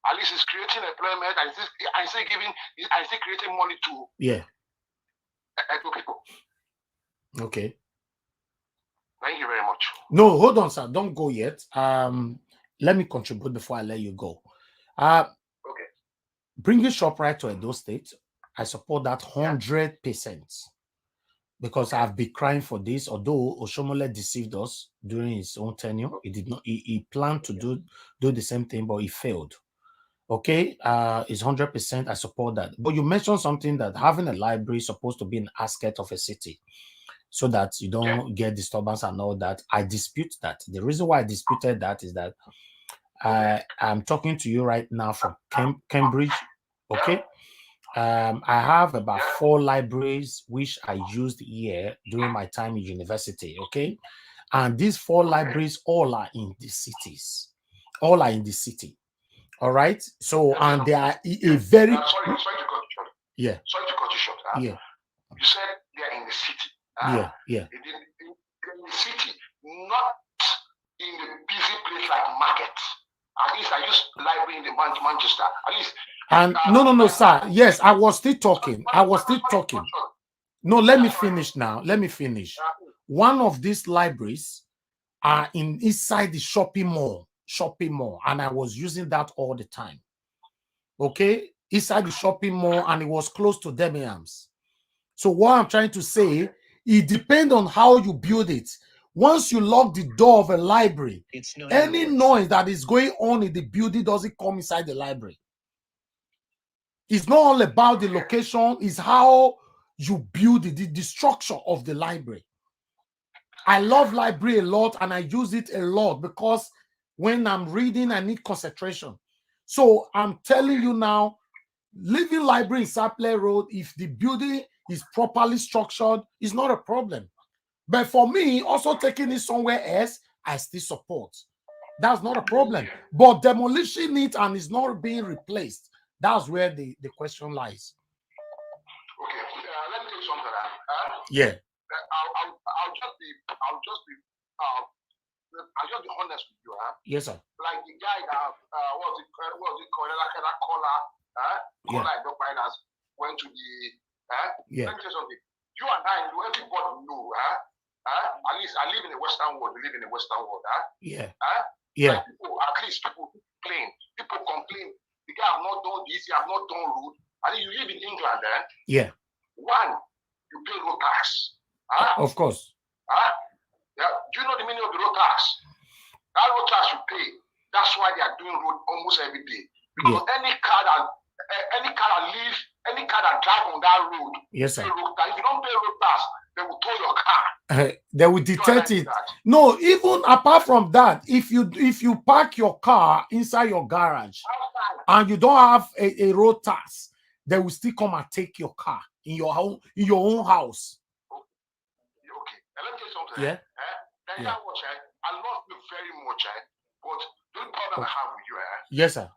At least it's creating employment and it's creating money to people. Okay. Thank you very much. No, hold on, sir. Don't go yet. Let me contribute before I let you go. Okay. Bringing Shoprite to Edo State, I support that 100%. Because I've been crying for this. Although Oshomole deceived us during his own tenure, he did not. He planned to do the same thing, but he failed. Okay, it's 100%. I support that. But you mentioned something that having a library is supposed to be an asset of a city, so that you don't get disturbance and all that. I dispute that. The reason why I disputed that is that I'm talking to you right now from Cambridge. Okay. I have about 4 libraries which I used here during my time in university. Okay. And these 4 libraries all are in the cities. All are in the city. All right. So, and they are a very. Sorry to cut you short. Yeah. Sorry to cut you short. Yeah. You said they are in the city. Yeah. In the city, not in the busy place like market. At least I use library in the Manchester. At least. And no, sir. Yes, I was still talking. No, let me finish now. Let me finish. One of these libraries are inside the shopping mall, and I was using that all the time. Okay, inside the shopping mall, and it was close to Demolished. So what I'm trying to say, it depends on how you build it. Once you lock the door of a library, any noise that is going on in the building doesn't come inside the library. It's not all about the location, it's how you build the structure of the library. I love library a lot and I use it a lot because when I'm reading, I need concentration. So I'm telling you now, living library in Saple Road, if the building is properly structured, is not a problem. But for me, also taking it somewhere else, I still support. That's not a problem. But demolishing it and it's not being replaced, that's where the question lies. Okay, let me tell you something. Yeah. I'll just be honest with you. Yes, sir. Like the guy that what was it called? That caller went to the Yeah. Let me tell you something. You and I, everybody know. At least I live in the Western world. We live in the Western world. Yeah. Yeah. Like at least people complain. People complain. The guy have not done this. He have not done road. And you live in England. Yeah. One, you pay road tax. Of course. Yeah. Do you know the meaning of the road tax? That road tax you pay. That's why they are doing road almost every day. Because any car that drive on that road, yes, sir. pay road tax. If you don't pay road tax, they will tow your car. They will detect it. No, even apart from that, if you park your car inside your garage and you don't have a road tax, they will still come and take your car in your own house. Okay. And let me tell you something. Yeah. I love you very much, but the problem I have with you, yes, sir.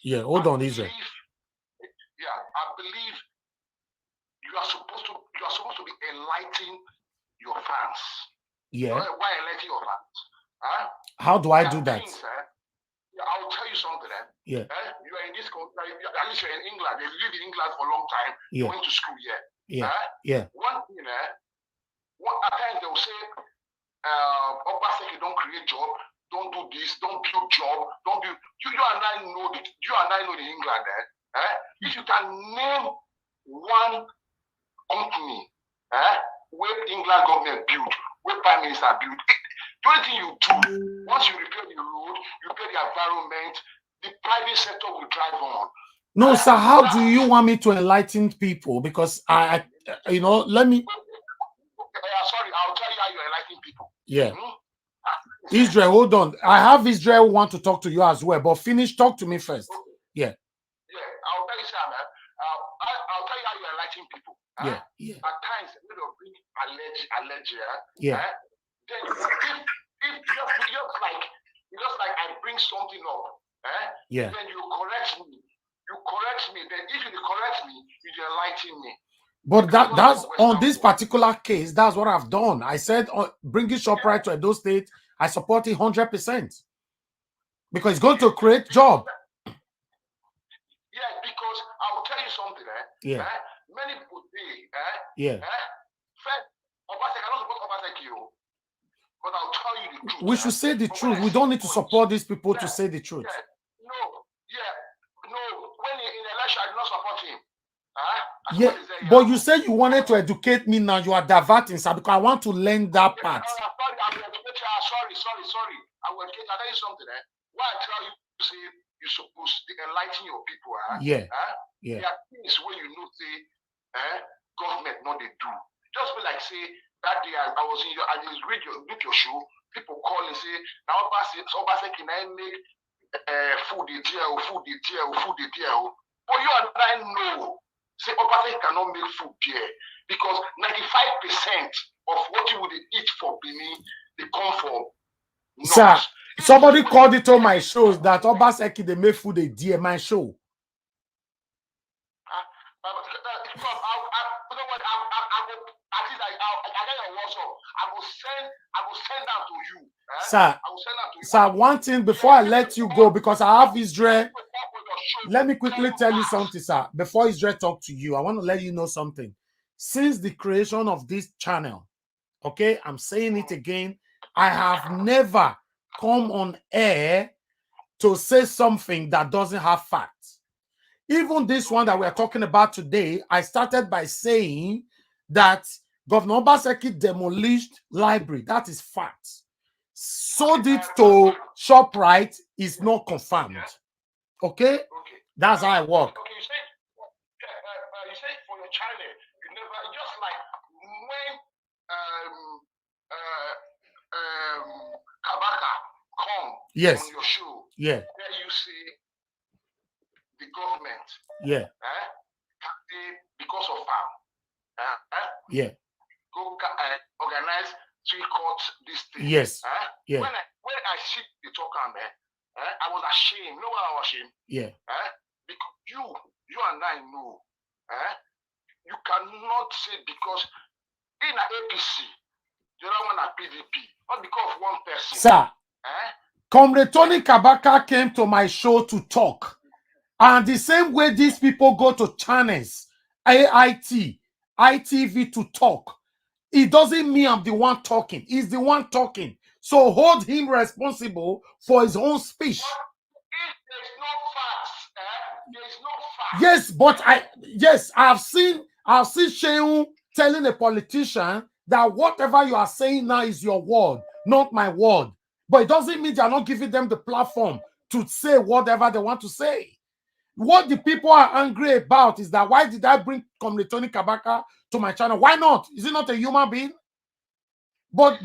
Yeah, hold on, Israel. Yeah, I believe you are supposed to be enlightening your fans. Yeah. Why enlightening your fans? How do I do that? I'll tell you something. Yeah. You are in this country, at least you're in England. You live in England for a long time. You went to school here. Yeah. Yeah. One thing, at times they will say, Obaseki don't create job, don't do this, don't build job, don't build. You and I know the England. If you can name one company where England government build, where Prime Minister build, the only thing you do, once you repair the road, you repair the environment, the private sector will drive on. No, sir, how do you want me to enlighten people? Because let me... sorry, I'll tell you how you enlighten people. Yeah. Israel, hold on. I have Israel want to talk to you as well, but talk to me first. Yeah. Yeah, I'll tell you something. I'll tell you how you enlighten people. Yeah. At times, when you bring allergy, yeah. Then if just like I bring something up, yeah. Then you correct me. Then if you correct me, you enlighten me. But that's on this particular case, that's what I've done. I said bringing Shoprite to Edo State, I support it 100%. Because it's going to create job. Yeah, because I will tell you something. Yeah. Many people say, yeah. First, Obaseki, I don't support Obaseki, but I'll tell you the truth. We should say the truth. We don't need to support these people to say the truth. No. When in election, I do not support him. Yeah, but you said you wanted to educate me now. You are diverting, sir, because I want to learn that part. Sorry. I will educate. I'll tell you something. Why I tell you to say you're supposed to enlighten your people. Yeah. There are things where you know, say, government, not they do. Just be like, say, that day I was in your, I just read your show, people call and say, now Obaseki can I make food the deal. But you and I know. Say Obaseki cannot make food here because 95% of what you would eat for Benin, they come from North. Sir, somebody called it on my shows that Obaseki they make food a dear my show. I will send that to you. Sir, sir, one thing before I let you go, because I have Israel. Let me quickly tell you something, sir. Before Israel talk to you, I want to let you know something. Since the creation of this channel, okay, I'm saying it again, I have never come on air to say something that doesn't have facts. Even this one that we're talking about today, I started by saying that Governor Obaseki demolished library. That is fact. Sold it to Shoprite is not confirmed. Okay? That's how I work. Okay, you say for your channel, you never, just like when Kabaka come on your show, yeah, there you see the government, yeah, because of farm, yeah, go organize 3 courts this thing. Yes, yeah. When I see the talk I was ashamed. You know why I was ashamed? Yeah. Because you and I know. You cannot say because in an APC, the other one at PDP, not because of one person. Sir, Comrade Tony Kabaka came to my show to talk. And the same way these people go to channels, AIT, ITV to talk, it doesn't mean I'm the one talking. He's the one talking. So hold him responsible for his own speech. There's no facts. Yes, but I've seen Shehu telling a politician that whatever you are saying now is your word, not my word. But it doesn't mean they are not giving them the platform to say whatever they want to say. What the people are angry about is that why did I bring Comrade Tony Kabaka to my channel? Why not? Is he not a human being? But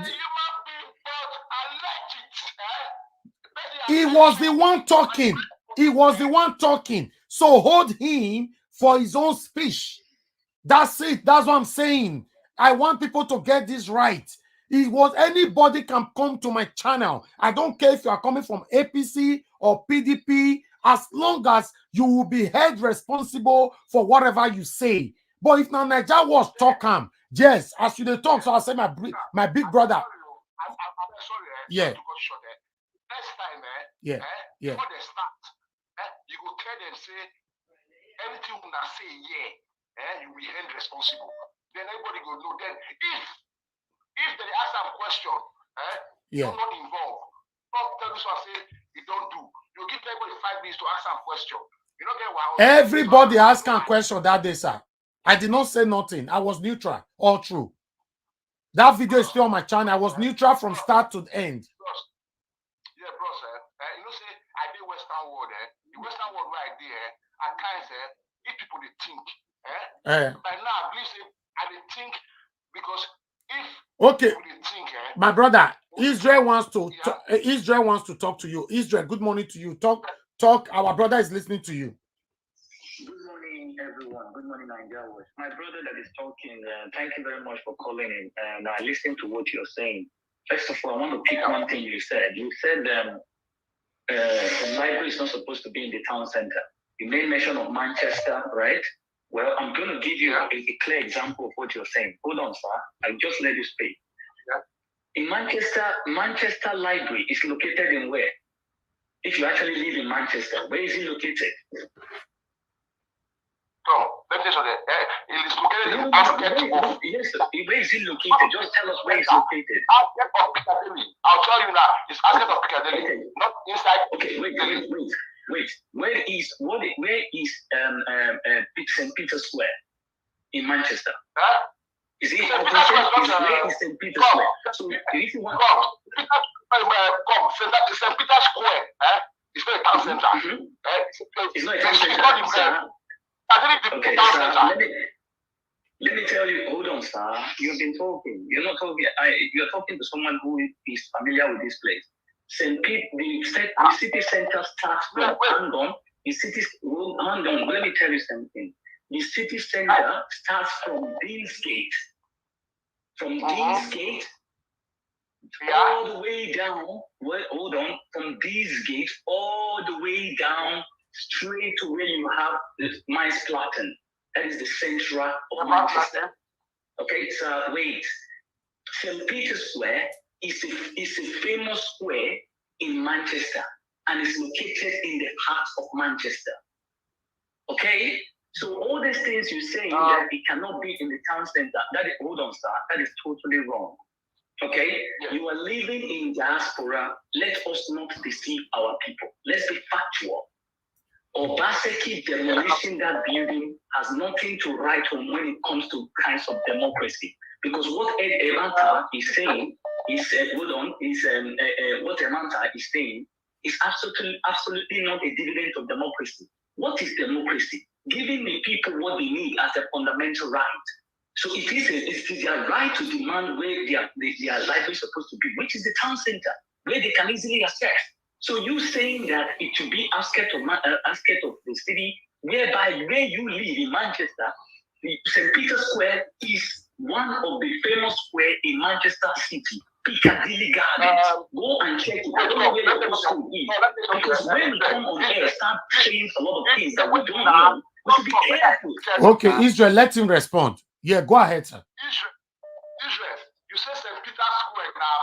he was the one talking. He was the one talking. So hold him for his own speech. That's it. That's what I'm saying. I want people to get this right. It was anybody can come to my channel. I don't care if you are coming from APC or PDP, as long as you will be held responsible for whatever you say. But if now Nigeria was talk yes, as you talk, so I say my big brother. I'm sorry. Yeah. Next time, yeah. Before they start, you go tell them say anything when I say you will held responsible. Then everybody go know. Then if they ask some question, you're not involved. Not tell this one say you don't do. You give everybody 5 minutes to ask some question. You don't get one. Everybody asked a question that day, sir. I did not say nothing. I was neutral. All true. That video is still on my channel. I was neutral from start to the end. Yeah, bro, sir. You know, say I did Western world. The Western world right there. At times, if people they think, by now, please say I they think because if okay, people they think, my brother, Israel wants to talk to you. Israel, good morning to you. Talk. Our brother is listening to you. Good morning, everyone. Good morning, Nigeria. My brother that is talking, thank you very much for calling in. And I listened to what you're saying. First of all, I want to pick one thing you said. You said the library is not supposed to be in the town center. You made mention of Manchester, right? Well, I'm going to give you a clear example of what you're saying. Hold on, sir. I'll just let you speak. In Manchester Library is located in where? If you actually live in Manchester, where is it located? No, let me tell you that it is located in outskirts of. Yes, where is it located? Just tell us where it's located. Outskirts of Piccadilly. I'll tell you now. It's outskirts of Piccadilly, okay. Not inside. Okay, wait. Where is St. Peter's Square in Manchester? Is it St. Peter's Square? Where is St. Peter's Square? So if you want St. Peter's Square, it's not a town center. It's not a town center. Okay, sir, let me tell you, hold on, sir. You've been talking. You're not talking. You're talking to someone who is familiar with this place. St. Pete, the city center starts from, hang on, let me tell you something. The city center starts from Dean's Gate. From Dean's Gate, all the way down, from Dean's Gate, all the way down, straight to where you have the Mines Platten. That is the central of Manchester. Okay, so wait. St. Peter's Square is a famous square in Manchester and is located in the heart of Manchester. Okay? So all these things you're saying that it cannot be in the town center, hold on, sir, that is totally wrong. Okay? Yeah. You are living in diaspora. Let us not deceive our people. Let's be factual. Obaseki demolishing that building has nothing to write on when it comes to kinds of democracy. Because what Ed Emanta is saying is, what Emanta is saying is absolutely not a dividend of democracy. What is democracy? Giving the people what they need as a fundamental right. So it is their right to demand where their life is supposed to be, which is the town center, where they can easily access. So you saying that it should be outskirts of the city, whereby where you live in Manchester, the St. Peter's Square is one of the famous square in Manchester City, Piccadilly Gardens. Go and check it. I don't know where your postcode is. Because when we come on air, start saying a lot of things that we don't know, we should be careful. Okay, Israel, let him respond. Yeah, go ahead, sir. Israel, you say St. Peter's Square now.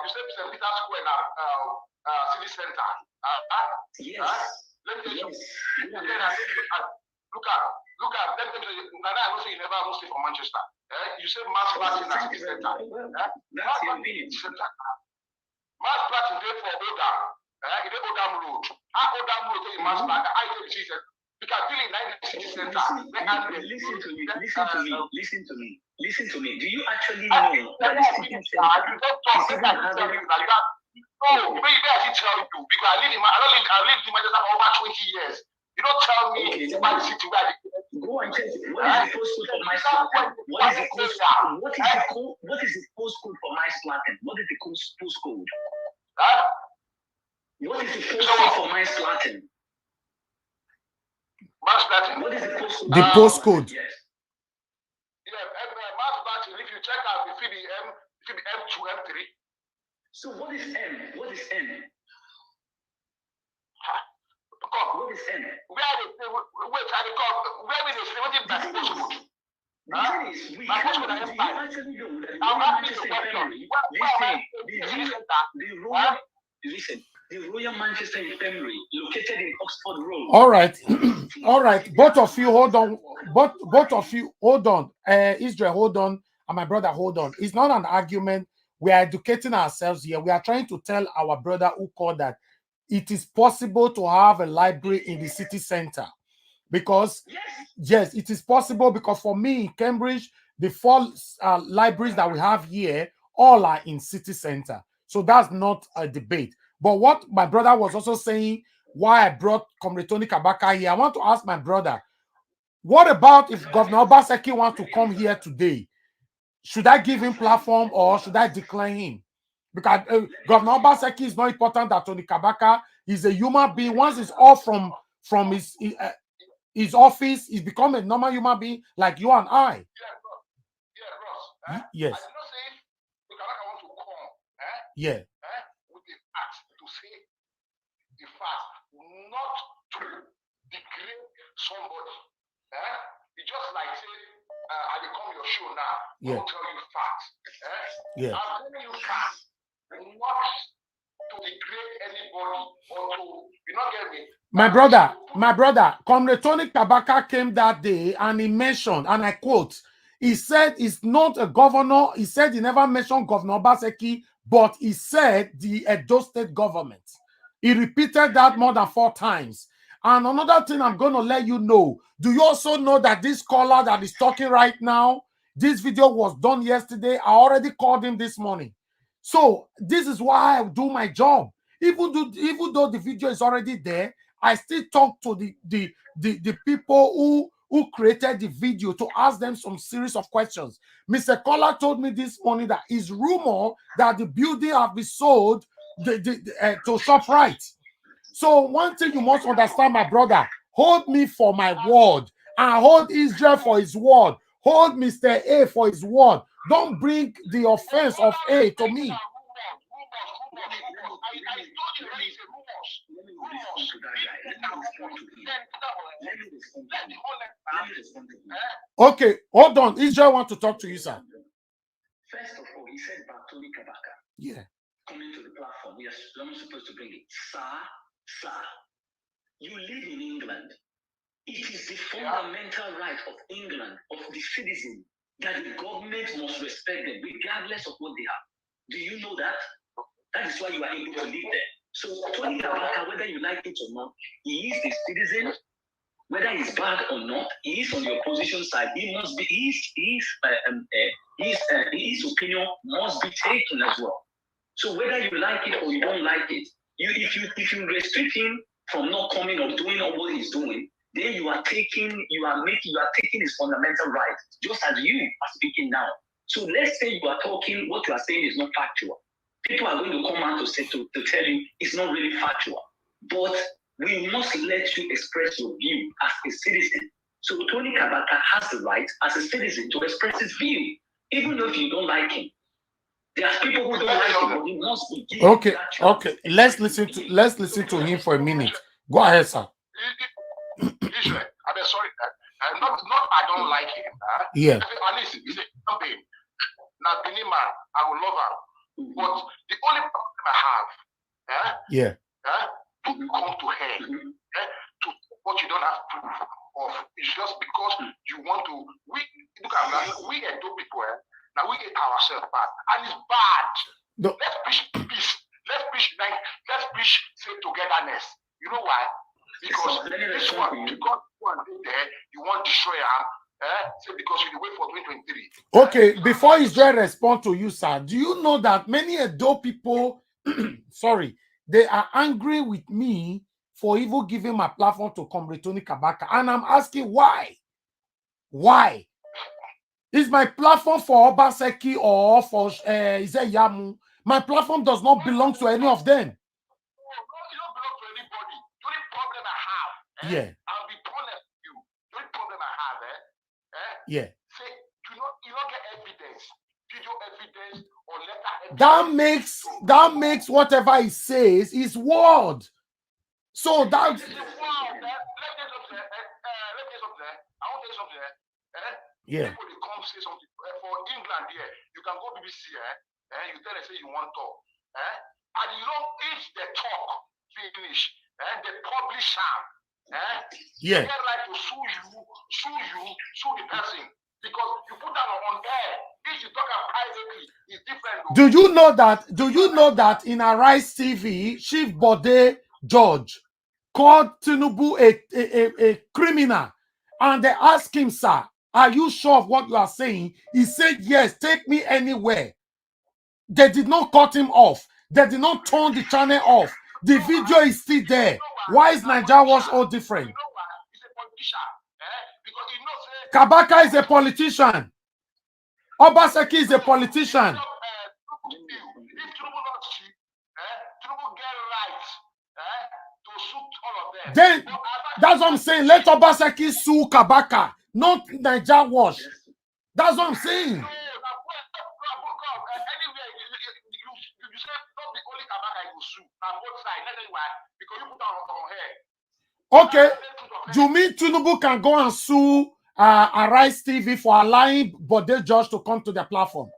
You said St. Peter's Square now. City center. Yes. Let me tell you. Look at. Let me tell you. Nana, I know you never stay from Manchester. You say mass party in the city center. Mass party in the city center. Mass party there for Odam. It is Odam Road. Odam Road is mass party. I tell you, We can feel it like the city center. Listen to me. Do you actually know that the city center is even having... No, maybe I should tell you because I lived in Manchester for over 20 years. You don't tell me about the city where go and check it. What is the postcode for my Slatin? What is the postcode for my Slatin? What is the postcode? What is the postcode for my Slatin? What is the postcode? The postcode. Yes. Yeah, Mass Slatin, if you check out, you see the M2, M3. So what is M? What is M? What is M? Where will they say what is my postcode? The thing is, we actually know that the Royal Manchester Infirmary located in Oxford Road. All right. All right. Both of you hold on. Both of you hold on. Israel, hold on. And my brother, hold on. It's not an argument. We are educating ourselves here. We are trying to tell our brother who called that it is possible to have a library in the city center. Because, yes, it is possible because for me in Cambridge, the 4 libraries that we have here, all are in city center. So that's not a debate. But what my brother was also saying, why I brought Comrade Tony Kabaka here, I want to ask my brother, what about if Governor Obaseki wants to come here today? Should I give him platform or should I decline him? Because Governor Obaseki is not important than Tony Kabaka. He's a human being. Once he's off from his office, he's become a normal human being like you and I. Yes. Yeah. With the facts to say the facts, not to degrade somebody. It's just like say, I become your show now. Yeah. I'll tell you facts. Yeah. I'm telling you facts, not to degrade anybody or to, you not get me. My brother, Comrade Tony Kabaka came that day and he mentioned, and I quote, he said it's not a governor. He said he never mentioned Governor Obaseki, but he said the Edo State government. He repeated that more than 4 times. And another thing I'm going to let you know, do you also know that this caller that is talking right now, this video was done yesterday. I already called him this morning. So this is why I do my job. Even though the video is already there, I still talk to the people who created the video to ask them some series of questions. Mr. Caller told me this morning that it's rumor that the building have been sold to Shoprite. So one thing you must understand, my brother, hold me for my word and hold Israel for his word. Hold Mr. A for his word. Don't bring the offense of A to me. Okay, hold on. Israel want to talk to you, sir. First of all, he said about Tony Kabaka. Yeah. Coming to the platform. We are not supposed to bring it. Sir, you live in England. It is the fundamental right of England, of the citizen, that the government must respect them, regardless of what they are. Do you know that? That is why you are able to live there. So Tony Kabaka, whether you like it or not, he is the citizen. Whether he's bad or not, he is on the opposition side. He must be. His opinion must be taken as well. So whether you like it or you don't like it, if you restrict him from not coming or doing what he's doing, then you are taking his fundamental right, just as you are speaking now. So let's say you are talking, what you are saying is not factual. People are going to come out to tell you it's not really factual. But we must let you express your view as a citizen. So Tony Kabaka has the right as a citizen to express his view, even if you don't like him. There are people who don't like him, but he must be given that chance. Okay. Let's listen to him for a minute. Go ahead, sir. Israel, I'm sorry. Not I don't like him. Yeah. At least he's a human being. Now, Benin man, I will love him. But the only problem I have, to come to hell, to what you don't have proof of, is just because you want to. We Edo people, now we get ourselves bad, and it's bad. No. Let's preach peace. Let's preach togetherness. You know why? Because this one, you got one there, you want to destroy say because you wait for 2023. Okay, before Israel respond to you, sir, do you know that many Edo people, sorry, they are angry with me for even giving my platform to Comrade Tony Kabaka, and I'm asking why? Why? Is my platform for Obaseki or for Yamu? My platform does not belong to any of them. You don't belong to anybody. The only problem I have, Yeah. I'll be honest with you. The only problem I have, Yeah. say you don't get evidence, video evidence or letter evidence. That makes whatever he says his word. So that's Let me tell you something. I want to tell you something. Yeah. People they come say something for England here. You can go BBC, you tell them say you want talk. And you know if they talk finish, they publish them. Yeah. They get right to sue the person. Because you put that on air. If you talk privately, it's different. Do you know that in Arise TV, Chief Bode George called Tinubu a criminal, and they asked him, sir, are you sure of what you are saying? He said, yes, take me anywhere. They did not cut him off. They did not turn the channel off. The video is still there. Why is Nigeria Watch all different? You know why? He's a politician. Because he knows Kabaka is a politician. Obaseki is a politician. Then that's what I'm saying. Let Obaseki sue Kabaka, not Nigeria Watch. That's what I'm saying. Okay, you mean Tinubu can go and sue Arise TV for allowing Bode George to come to their platform?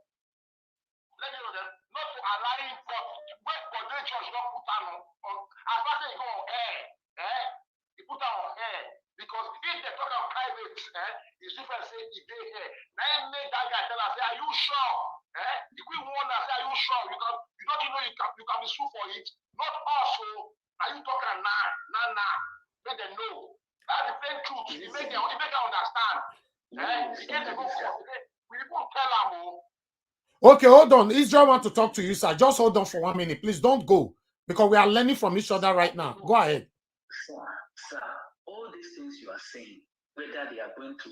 Because if they talk about private, it's different. Say if they here, now make that guy tell us, say, are you sure? If we want to say, are you sure? You don't know you can be sued for it. Not also. Now you talk nah. Make them know. That's the plain truth. You make them understand. You get to go for it. We won't tell them. Okay, hold on. Israel want to talk to you, sir. Just hold on for 1 minute. Please don't go. Because we are learning from each other right now. Go ahead. Sir, all these things you are saying, whether they are going to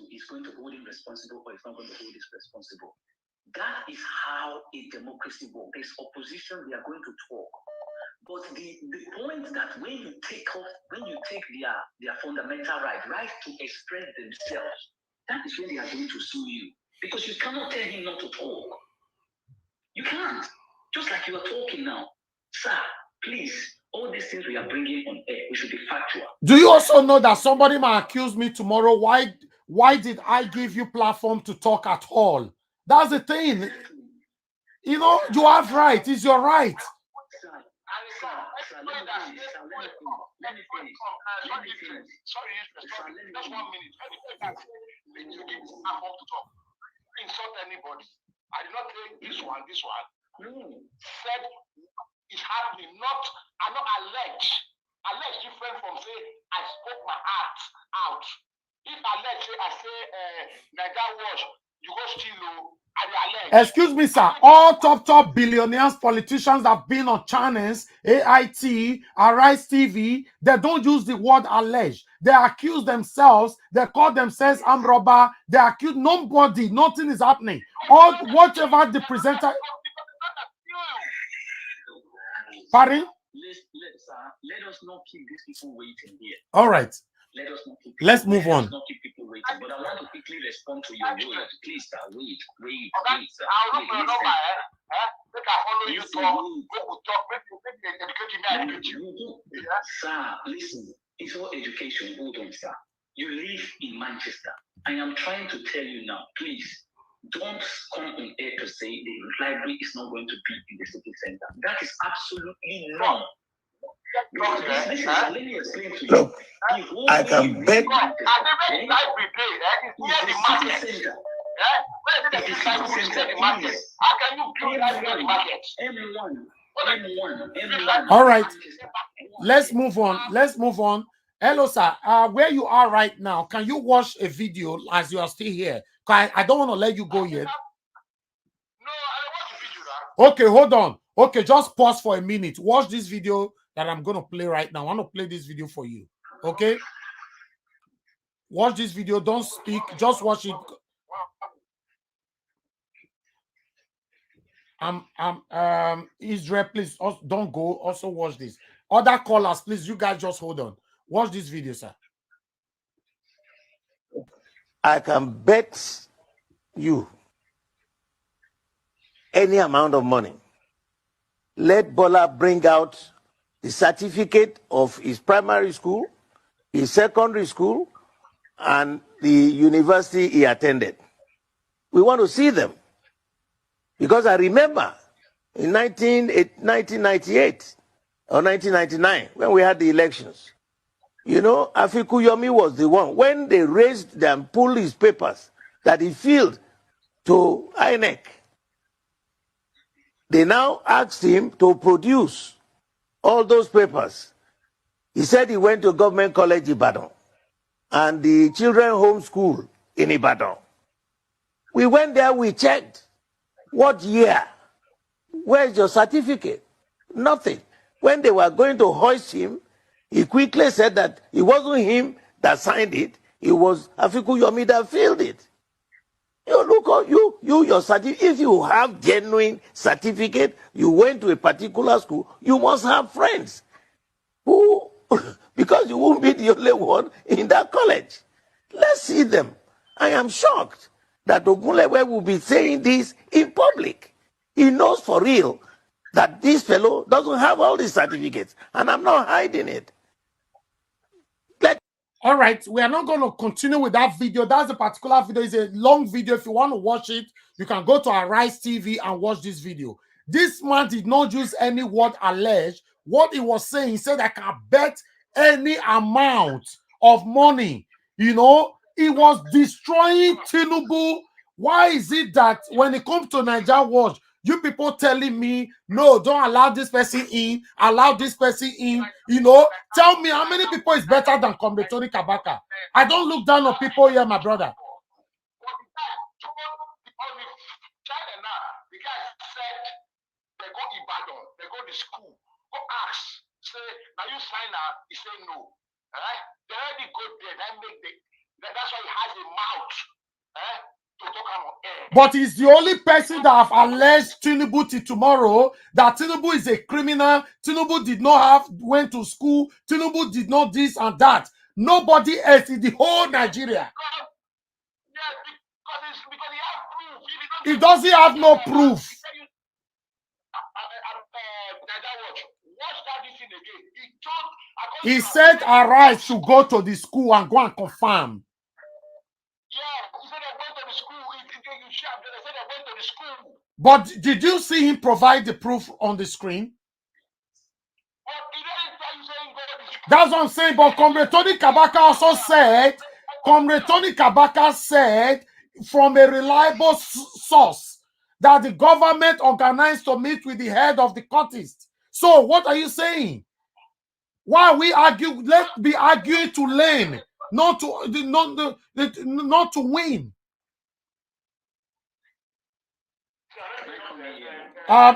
hold him responsible or it's not going to hold him responsible, that is how a democracy works. There's opposition, they are going to talk. But the point that when you take their fundamental right to express themselves, that is when they are going to sue you. Because you cannot tell him not to talk. You can't. Just like you are talking now. Sir, please, all these things we are bringing on air, we should be factual. Do you also know that somebody might accuse me tomorrow? Why did I give you platform to talk at all? That's the thing. You know, you have right. It's your right. Let me finish. Sorry, just 1 minute. Let me give this platform to talk. Insult anybody. I did not say this one. No. Said it's happening. I'm not alleged. Alleged different from say I spoke my heart out. If alleged say I say Nigeria Watch, you go still low. Excuse me, sir. All top billionaires, politicians that have been on channels, AIT, Arise TV, they don't use the word alleged. They accuse themselves. They call themselves armed robber. They accuse nobody. Nothing is happening. All whatever the presenter. Pardon? Let us not keep these people waiting here. All right. Let us not keep Let's move on. Not keep people waiting. But I want to quickly respond to your word. Please, sir, wait, sir. I'll look for your number, Make I follow you talk. Go talk. Make me educate you. Sir, listen. It's all education. Hold on, sir. You live in Manchester. I am trying to tell you now, please, don't come on air to say the library is not going to be in the city center. That is absolutely wrong. Let me explain to you. Look, I can bet. All right. Let's move on. Hello, sir. Where you are right now, can you watch a video as you are still here? I don't want to let you go yet. No, I watch the video now. Okay, hold on. Okay, just pause for a minute. Watch this video that I'm going to play right now. I want to play this video for you. Okay? Watch this video. Don't speak. Just watch it. Israel, please don't go. Also watch this. Other callers, please. You guys just hold on. Watch this video, sir. I can bet you any amount of money. Let Bola bring out the certificate of his primary school, his secondary school, and the university he attended. We want to see them. Because I remember in 1998 or 1999, when we had the elections, you know, Afikuyomi was the one. When they raised and pulled his papers that he filled to INEC, they now asked him to produce all those papers. He said he went to Government College Ibadan and the children home school in Ibadan. We went there, we checked. What year? Where's your certificate? Nothing. When they were going to hoist him, he quickly said that it wasn't him that signed it, it was Afikuyomi that filled it. You look at your certificate. If you have genuine certificate, you went to a particular school, you must have friends who, because you won't be the only one in that college. Let's see them. I am shocked that Ogunlewe will be saying this in public. He knows for real that this fellow doesn't have all these certificates, and I'm not hiding it. All right, we are not going to continue with that video. That's a particular video. It's a long video. If you want to watch it, you can go to Arise TV and watch this video. This man did not use any word alleged. What he was saying, he said, I can bet any amount of money. You know, he was destroying Tinubu. Why is it that when it comes to Nigeria Watch, you people telling me, no, don't allow this person in, allow this person in, you know, tell me how many people is better than Comretoni Kabaka? I don't look down on people here, my brother. The guy said they go Ibadan, they go to school, go ask, say, now you sign up, he say no. All right? They already go there, that's why he has a mouth. To talk about air. But he's the only person that have alleged Tinubu till tomorrow that Tinubu is a criminal. Tinubu did not went to school. Tinubu did not this and that. Nobody else in the whole Nigeria. Because he has proof. He doesn't have no proof. He said Arise should go to the school and go and confirm. But did you see him provide the proof on the screen? That's what I'm saying. But Comretoni Kabaka also said, Comretoni Kabaka said from a reliable source that the government organized to meet with the head of the cultists. So what are you saying? Why are we arguing? Let's be arguing to learn, not to win.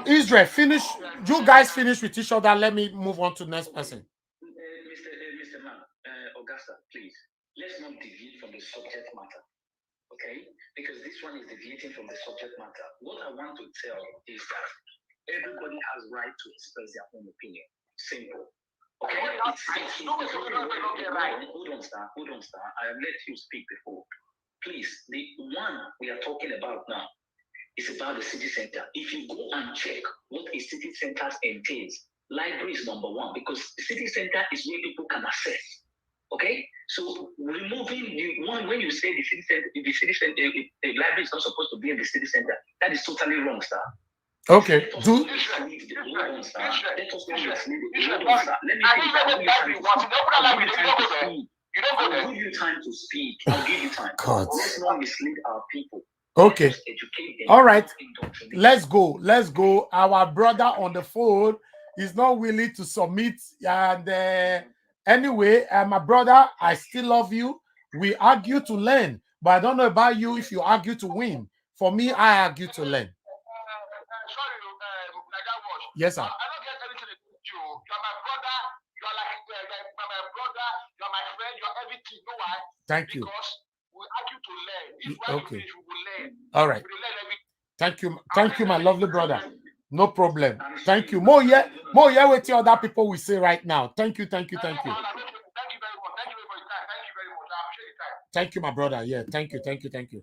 Israel, finish. You guys finish with each other. Let me move on to the next person. Mr. Man, Augusta, please, let's not deviate from the subject matter, okay? Because this one is deviating from the subject matter. What I want to tell is that everybody has right to express their own opinion. Simple. Okay? Hold on, sir. I have let you speak before. Please, the one we are talking about now, it's about the city center. If you go and check what a city center entails, library is number one because the city center is where people can access. Okay, so removing the one when you say the city center, the library is not supposed to be in the city center. That is totally wrong, sir. Okay. I'll give you time to speak. I'll give you time. God. Let's not mislead our people. Okay. All right. Let's go. Our brother on the phone is not willing to submit, and Anyway, my brother, I still love you. We argue to learn, but I don't know about you if you argue to win. For me, I argue to learn. Sorry, like that was. Yes, sir. I don't get anything against you. You're my brother. You're like you're my brother. You're my friend. You're everything. You know why? Thank you. Because we argue to learn. If we argue Okay. finish, we will learn. All right. We will learn everything. Thank you. Thank you, my lovely brother. No problem. Thank you. More yeah, what the other people will say right now. Thank you, thank you, thank you. Thank you very much. Thank you for your time. Thank you very much. I appreciate the time. Thank you, my brother. Yeah, thank you, thank you, thank you.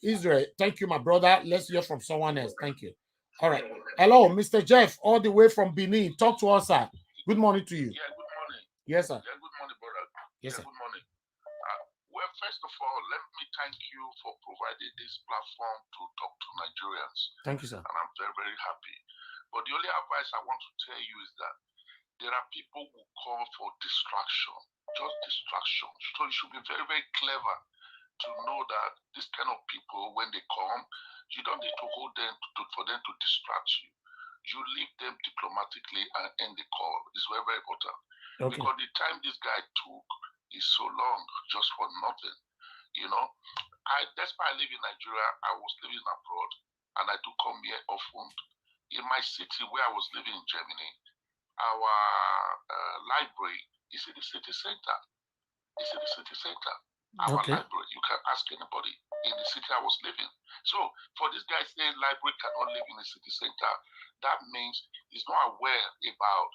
Israel, thank you, my brother. Let's hear from someone else. Thank you. All right. Hello, Mr. Jeff, all the way from Benin. Talk to us, sir. Good morning to you. Yeah, good morning. Yes, sir. Yeah, good morning, brother. Yes, sir. Good morning. Well, first of all, let me thank you for providing this platform to talk to Nigerians. Thank you, sir. And I'm very, very happy. But the only advice I want to tell you is that there are people who call for distraction, just distraction. So you should be very, very clever to know that this kind of people, when they come, you don't need to hold them for them to distract you. You leave them diplomatically and end the call. It's very, very important. Okay. Because the time this guy took is so long, just for nothing. You know, that's why I live in Nigeria. I was living abroad, and I do come here often. In my city where I was living in Germany, our library is in the city center. It's in the city center. Our library, you can ask anybody in the city I was living. So for this guy saying library cannot live in the city center, that means he's not aware about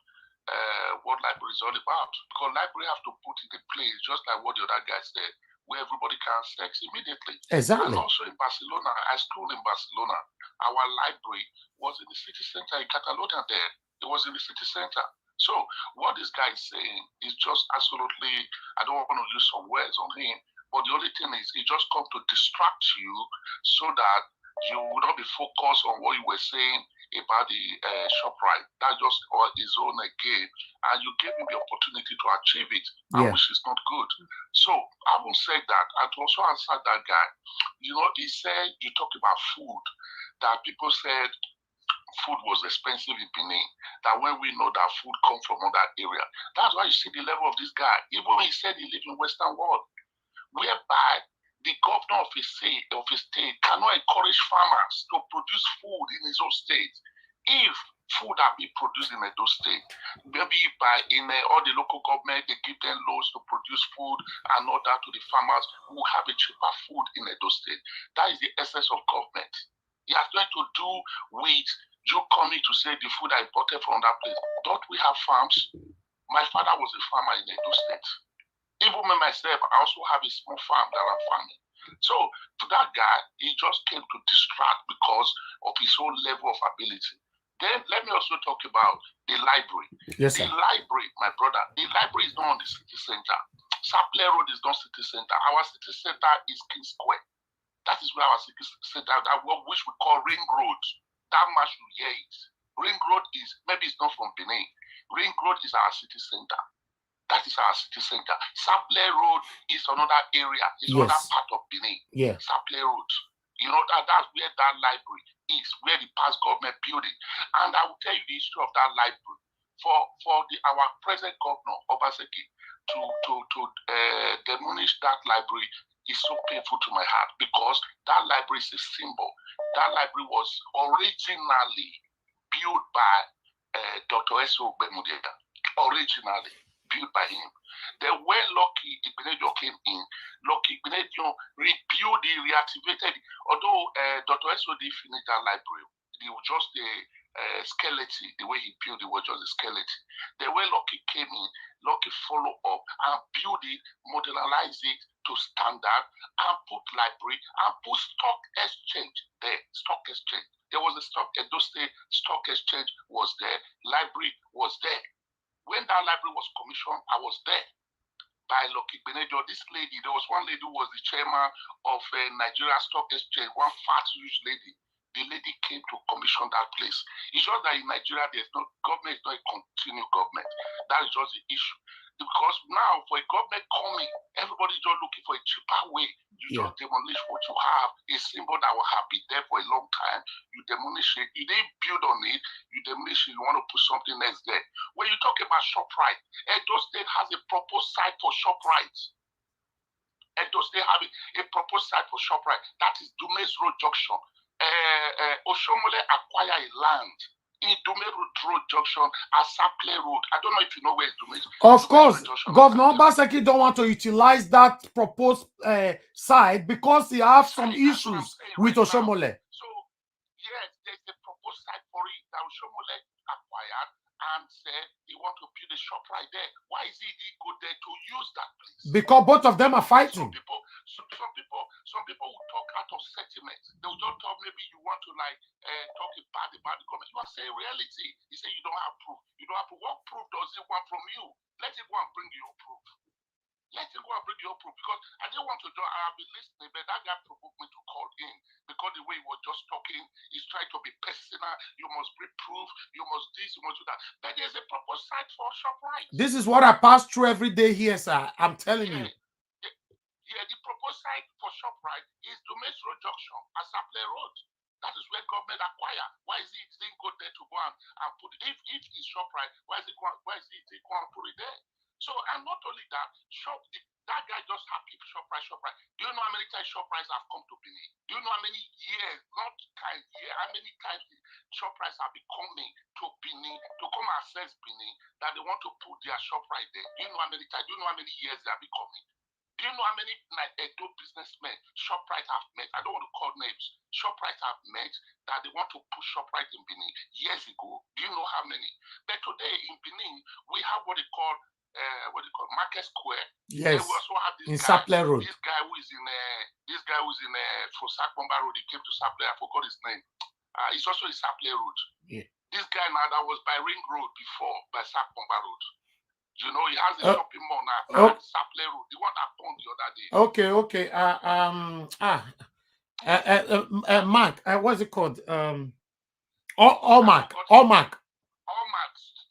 what library is all about. Because library have to put in a place, just like what the other guy said, where everybody can access immediately. Exactly. And also in Barcelona, I schooled in Barcelona. Our library was in the city center in Catalonia there. It was in the city center. So what this guy is saying is just absolutely, I don't want to use some words on him, but the only thing is he just come to distract you so that you would not be focused on what you were saying about the Shoprite. That's just his own game. And you gave him the opportunity to achieve it, which is not good. So having said that, and to also answer that guy, you know, he said, you talked about food, that people said food was expensive in Benin, that when we know that food comes from that area. That's why you see the level of this guy. Even he said he lived in Western world, whereby the governor of his state cannot encourage farmers to produce food in his own state. If food that be produced in those states, maybe all the local government, they give them loans to produce food and all that to the farmers who have a cheaper food in those states. That is the essence of government. It has nothing to do with you coming to say the food I imported from that place. Don't we have farms? My father was a farmer in Edo State. Even me myself, I also have a small farm that I'm farming. So to that guy, he just came to distract because of his own level of ability. Then let me also talk about the library. Yes, sir. The library, my brother, the library is not on the city center. Saple Road is not city center. Our city center is King Square. That is where our city center, which we call Ring Road. That much you hear it. Ring Road is, maybe it's not from Benin. Ring Road is our city center. That is our city center. Saple Road is another area. It's another part of Benin. Yeah. Saple Road. You know, that's where that library is, where the past government building. And I will tell you the history of that library. For our present governor, Obaseki, to demolish that library is so painful to my heart, because that library is a symbol. That library was originally built by Dr. S.O. Bemudega. Originally built by him. Then when Lucky Igbeneghu came in, Lucky Igbeneghu rebuilt it, reactivated it. Although Dr. S.O. didn't finish that library, it was just a skeleton. The way he built it was just a skeleton. Then when Lucky came in, Lucky followed up and built it, modernized it to standard, and put library and put stock exchange there. Stock exchange. There was a Edo State stock exchange was there. Library was there. When that library was commissioned, I was there by Lucky Igbeneghu. This lady, there was one lady who was the chairman of Nigeria Stock Exchange, one fat, huge lady. The lady came to commission that place. It's just that in Nigeria, there's no government, is not a continued government. That is just the issue. Because now for a government coming, everybody's just looking for a cheaper way. You just demolish what you have, a symbol that will have been there for a long time. You demolish it. You didn't build on it. You demolish it. You want to put something else there. When you talk about Shoprite, Edo State has a proposed site for Shoprite. Edo State have a proposed site for Shoprite. That is Dumes Road Junction. Oshomole acquire a land in Dumes Road Junction as Saple Road. I don't know if you know where Dumes. Of course, Governor Obaseki don't want to utilize that proposed site because he has some issues with Oshomole. So, yes, there's a proposed site for it that Oshomole acquired and said he want to build a shop right there. Why is he go there to use that place? Because both of them are fighting. Some people will talk out of sentiment. They will just talk, maybe you want to like talk about the government. You want to say reality. You say you don't have proof. You don't have proof. What proof does it want from you? Let it go and bring you proof. Let it go and bring your proof, because I didn't want to do. I'll be listening, but that guy provoked me to call in because the way he was just talking, he's trying to be personal. You must bring proof. You must this. You must do that. But there's a proper site for Shoprite. This is what I pass through every day here, sir. I'm telling you. Yeah, the proposed site for Shoprite is Dumes Road Junction, Asaple Road. That is where government acquire. Why is he didn't go there to go and put it? If it's Shoprite, why is he going and put it there? So, and not only that, that guy just happy Shoprite. Do you know how many times Shoprites have come to Benin? Do you know how many years, not kind year, how many times Shoprites have been coming to Benin to come and assess Benin that they want to put their Shoprite there? Do you know how many times? Do you know how many years they have been coming? Do you know how many Edo businessmen Shoprite have met? I don't want to call names. Shoprite have met that they want to put Shoprite in Benin years ago. Do you know how many? But today in Benin, we have what they call Market Square. Yes. Then we also have in Saple Road. This guy who is in for Sakbomba Road. He came to Saple. I forgot his name. He's also in Saple Road. Yeah. This guy now that was by Ring Road before, by Sakbomba Road. You know, he has a shopping mall now at Saple Road, the one that owned the other day. Okay. Mark, what's it called? Allmark. Allmark.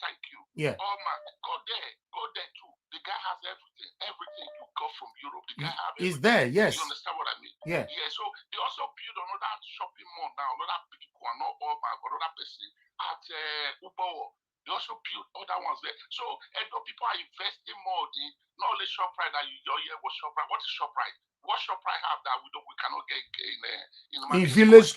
Thank you. Yeah. Allmark. Go there too. The guy has everything you got from Europe. The guy has everything. He's there, yes. You understand what I mean? Yeah. Yeah. So they also build another shopping mall now, another big one, not Allmark, another person at Ubawo. They also build other ones there. So people are investing more in not only Shoprite that you hear was Shoprite. What is Shoprite? What Shoprite have that we cannot get in Village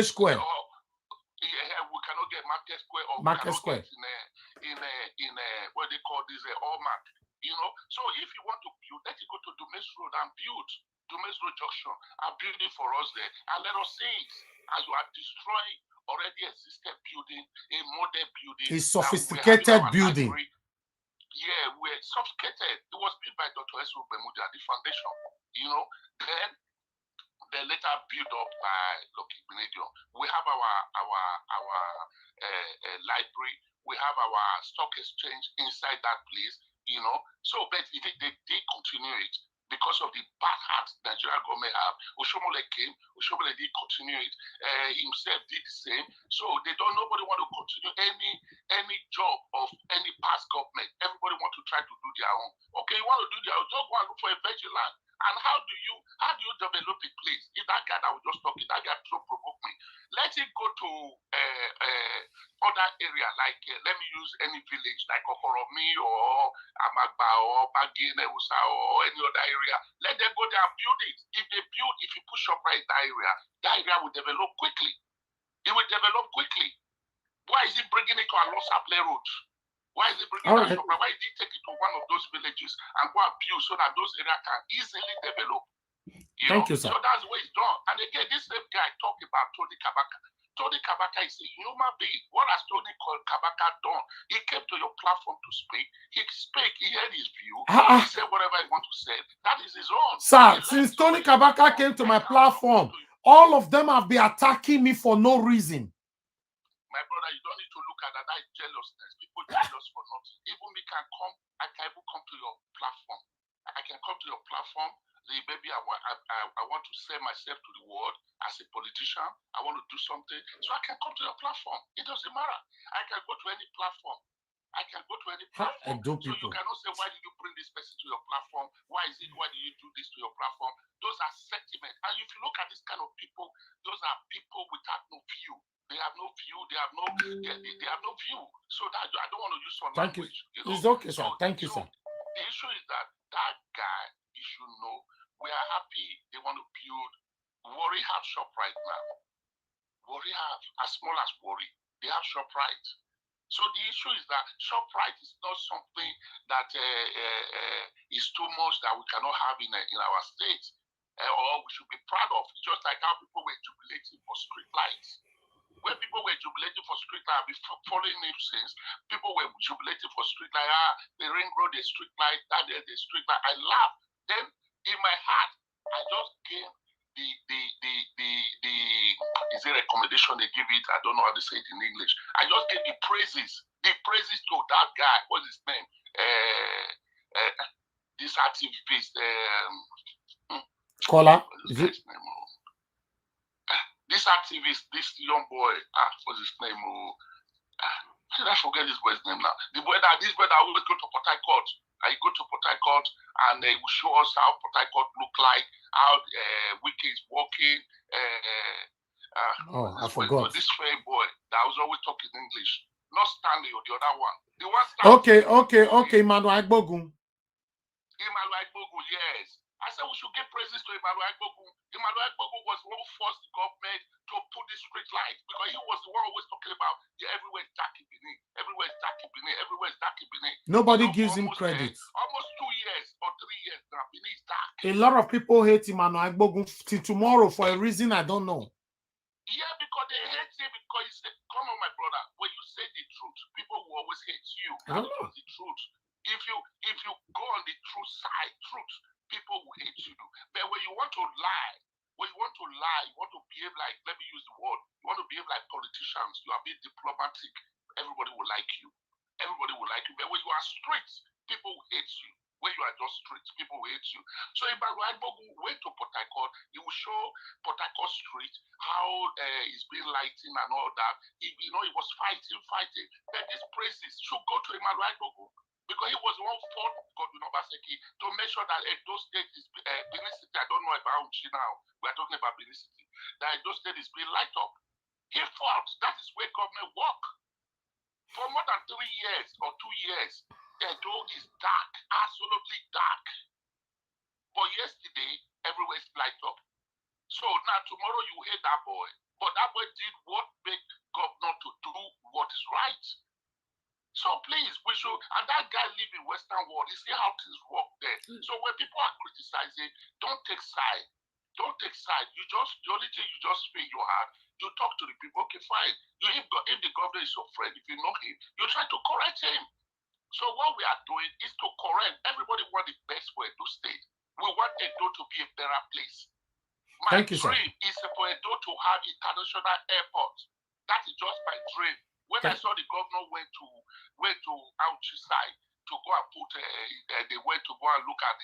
Square? We cannot get Market Square or Market Square in what they call this Allmark. You know, so if you want to build, let it go to Dumes Road and build Dumes Road Junction and build it for us there, and let us see it as you are destroying already existing building, a modern building, a sophisticated building. Yeah, we're sophisticated. It was built by Dr. S.O. Bemudia, the foundation. You know, then they later built up by Lucky Benedium. We have our library. We have our stock exchange inside that place. You know, so but they continue it. Because of the bad heart Nigerian government have. Oshomole came, Oshomole did continue it, himself did the same. So nobody want to continue any job of any past government. Everybody want to try to do their own. Okay, you want to do their own, just go and look for a virgin land. And how do you develop a place? If that guy that was just talking, that guy so provoked me. Let it go to other area, like let me use any village like Okoromi or Amagba or Bagine or any other area. Let them go there and build it. If you push up right that area will develop quickly. It will develop quickly. Why is he bringing it to Along Saple Road? Why is he bringing it to Shoprite? Why did he take it to one of those villages and go and build so that those areas can easily develop? Thank you, sir. So that's the way it's done. And again, this same guy talking about Tony Kabaka. Tony Kabaka is a human being. What has Tony Kabaka done? He came to your platform to speak. He spoke. He heard his view. He said whatever he wants to say. That is his own. Sir, since Tony Kabaka came to my platform, all of them have been attacking me for no reason. My brother, you don't need to look at that. That is jealousness. People jealous for nothing. Even me can come. I can even come to your platform. I can come to your platform. Maybe I want to sell myself to the world as a politician. I want to do something. So I can come to your platform. It doesn't matter. I can go to any platform. I can go to any platform. So you cannot say, why did you bring this person to your platform? Why did you do this to your platform? Those are sentiments. And if you look at this kind of people, those are people without no view. They have no view. They have no view. So that I don't want to use some language. You know? It's okay, sir. Thank you, sir. The issue is that guy, you should know, we are happy they want to build. Worry have Shoprite now. Worry have, as small as Worry, they have Shoprite. So the issue is that Shoprite is not something that is too much that we cannot have in our state, or we should be proud of. Just like how people were jubilating for street lights. When people were jubilating for street light, before following him since, people were jubilating for street light. The ring road, the street light, that there's the street light. I laughed. Then in my heart, I just gave the is there a recommendation they give it? I don't know how to say it in English. I just gave the praises to that guy. What's his name? This activist. Caller. This activist, this young boy, what's his name? How did I forget this boy's name now? This boy always go to Port Harcourt. I go to Port Harcourt and they will show us how Port Harcourt look like, how Wiki is walking. I forgot. This fair boy that was always talking English. Not Stanley or the other one. The one Stanley. Okay, Emmanuel Agbogun. Emmanuel Agbogun, yes. I said we should give praises to Emmanuel Agbogun. Emmanuel Agbogun was the one who forced the government to put the street lights because he was the one always talking about everywhere is dark in Benin, everywhere is dark in Benin, everywhere is dark in Benin. Nobody gives him credit. Almost 2 years or 3 years now, Benin is dark. A lot of people hate Emmanuel Agbogun till tomorrow for a reason I don't know. Yeah, because they hate him because he said, come on, my brother, when you say the truth, people will always hate you. I don't know. The truth. If you go on the truth side, people will hate you. But when you want to lie, you want to behave like, let me use the word, you want to behave like politicians, you are being diplomatic, everybody will like you. Everybody will like you. But when you are straight, people will hate you. When you are just straight, people will hate you. So if Agbogun went to Port Harcourt, he will show Port Harcourt Street how it's been lighting and all that. He was fighting. But these praises should go to Emmanuel Agbogun. Because he was the one who fought Godwin Obaseki to make sure that Edo State is Benin City. I don't know about Uchi now. We're talking about Benin City. That Edo State is being light up. He fought. That is where government work. For more than 3 years or 2 years, Edo is dark, absolutely dark. But yesterday, everywhere is light up. So now tomorrow you hate that boy. But that boy did what made governor to do what is right. So please, we should, and that guy live in Western world, you see how things work there. So when people are criticizing, don't take side. Don't take side. The only thing you just feel your heart, you talk to the people, okay, fine. If the governor is your friend, if you know him, you try to correct him. So what we are doing is to correct. Everybody want the best for Edo State. We want Edo to be a better place. My dream is for Edo to have international airport. That is just my dream. When I saw the governor went to Auchi side to go and put, they went to go and look at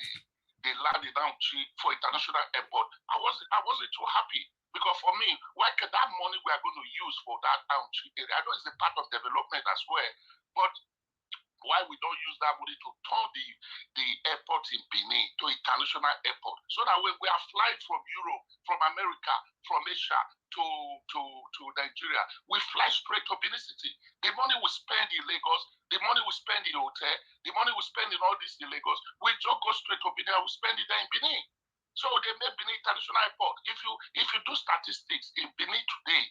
the land in Auchi for international airport, I wasn't too happy because for me, why can that money we are going to use for that Auchi area? I know it's a part of development as well, but why we don't use that money to turn the airport in Benin to international airport, so that when we are flying from Europe, from America, from Asia to Nigeria, we fly straight to Benin City. The money we spend in Lagos, the money we spend in hotel, the money we spend in all this in Lagos, we just go straight to Benin and we spend it there in Benin. So they made Benin International Airport. If you do statistics in Benin today,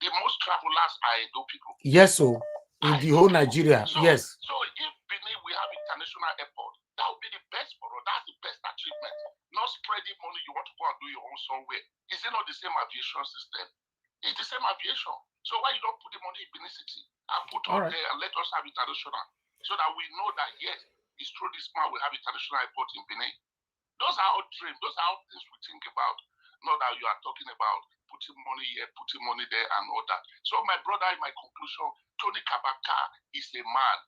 the most travelers are Edo people. Yes, so in the whole Nigeria, yes. So if Benin we have international airport, that would be the best for us. That's the best achievement. Not spreading money, you want to go and do your own somewhere. Is it not the same aviation system? It's the same aviation. So why you don't put the money in Benin City and put on there and let us have international, so that we know that yes, it's through this man we have international airport in Benin. Those are our dreams. Those are our things we think about. Not that you are talking about putting money here, putting money there, and all that. So my brother, in my conclusion, Tony Kabaka is a man.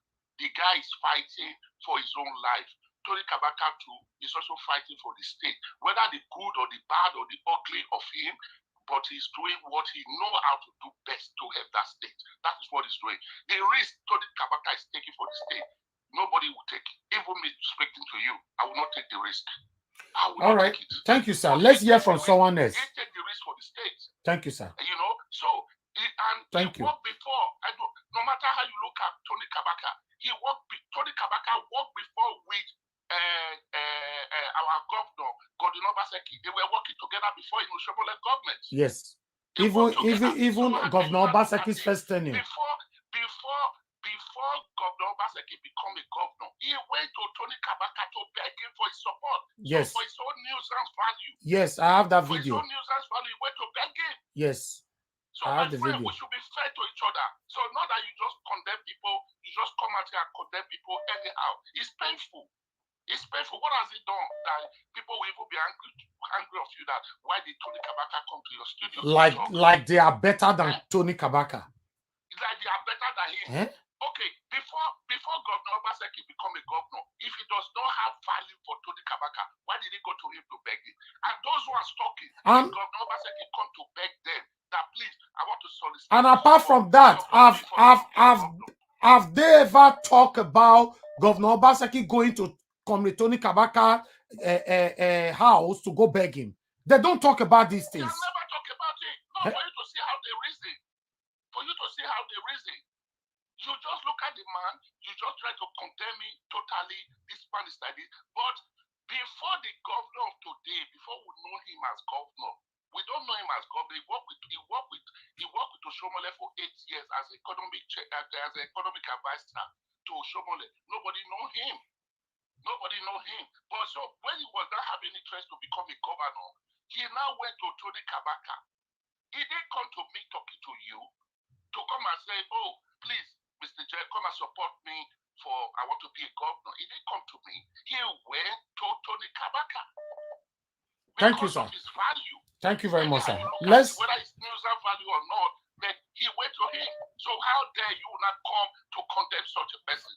The guy is fighting for his own life. Tony Kabaka too is also fighting for the state. Whether the good or the bad or the ugly of him, but he's doing what he know how to do best to help that state. That is what he's doing. The risk Tony Kabaka is taking for the state, nobody will take it. Even me speaking to you, I will not take the risk. All right. Thank you, sir. Let's hear from someone else. He take the risk for the state. Thank you, sir. You know, so Thank you. Worked before. No matter how you look at Tony Kabaka, Tony Kabaka worked before with our governor, Godwin Obaseki. They were working together before in the Shoprite government. Yes. Even Governor Obaseki's first tenure. Before Governor Obaseki become a governor, he went to Tony Kabaka to beg him for his support. Yes. So for his own nuisance value. Yes, I have that video. For his own nuisance value, he went to beg him. Yes. So I have the video. We should be fair to each other. So not that you just condemn people, you just come out here and condemn people anyhow. It's painful. It's painful. What has it done that people will even be angry of you that why did Tony Kabaka come to your studio? Like they are better than Tony Kabaka. Like they are better than him. Okay, before Governor Obaseki become a governor, if he does not have value for Tony Kabaka, why did he go to him to beg him? And those who are stalking, Governor Obaseki come to beg them that please, I want to solicit. And apart from that, have they ever talked about Governor Obaseki going to Tony Kabaka house to go beg him? They don't talk about these things. They never talk about it. No, for you to see how they reason. For you to see how they reason. You just look at the man, you just try to condemn me totally, this man is like this. But before the governor of today, before we know him as governor, we don't know him as governor. He worked with Oshomole for 8 years as economic advisor to Oshomole. Nobody know him. Nobody know him. But so when he was not having interest to become a governor, he now went to Tony Kabaka. He didn't come to me talking to you to come and say, oh, please, Mr. J, come and support me for I want to be a governor. He didn't come to me. He went to Tony Kabaka. Thank you, sir. His value. Thank you very much, sir. Whether it's news value or not, but he went to him. So how dare you not come to condemn such a person?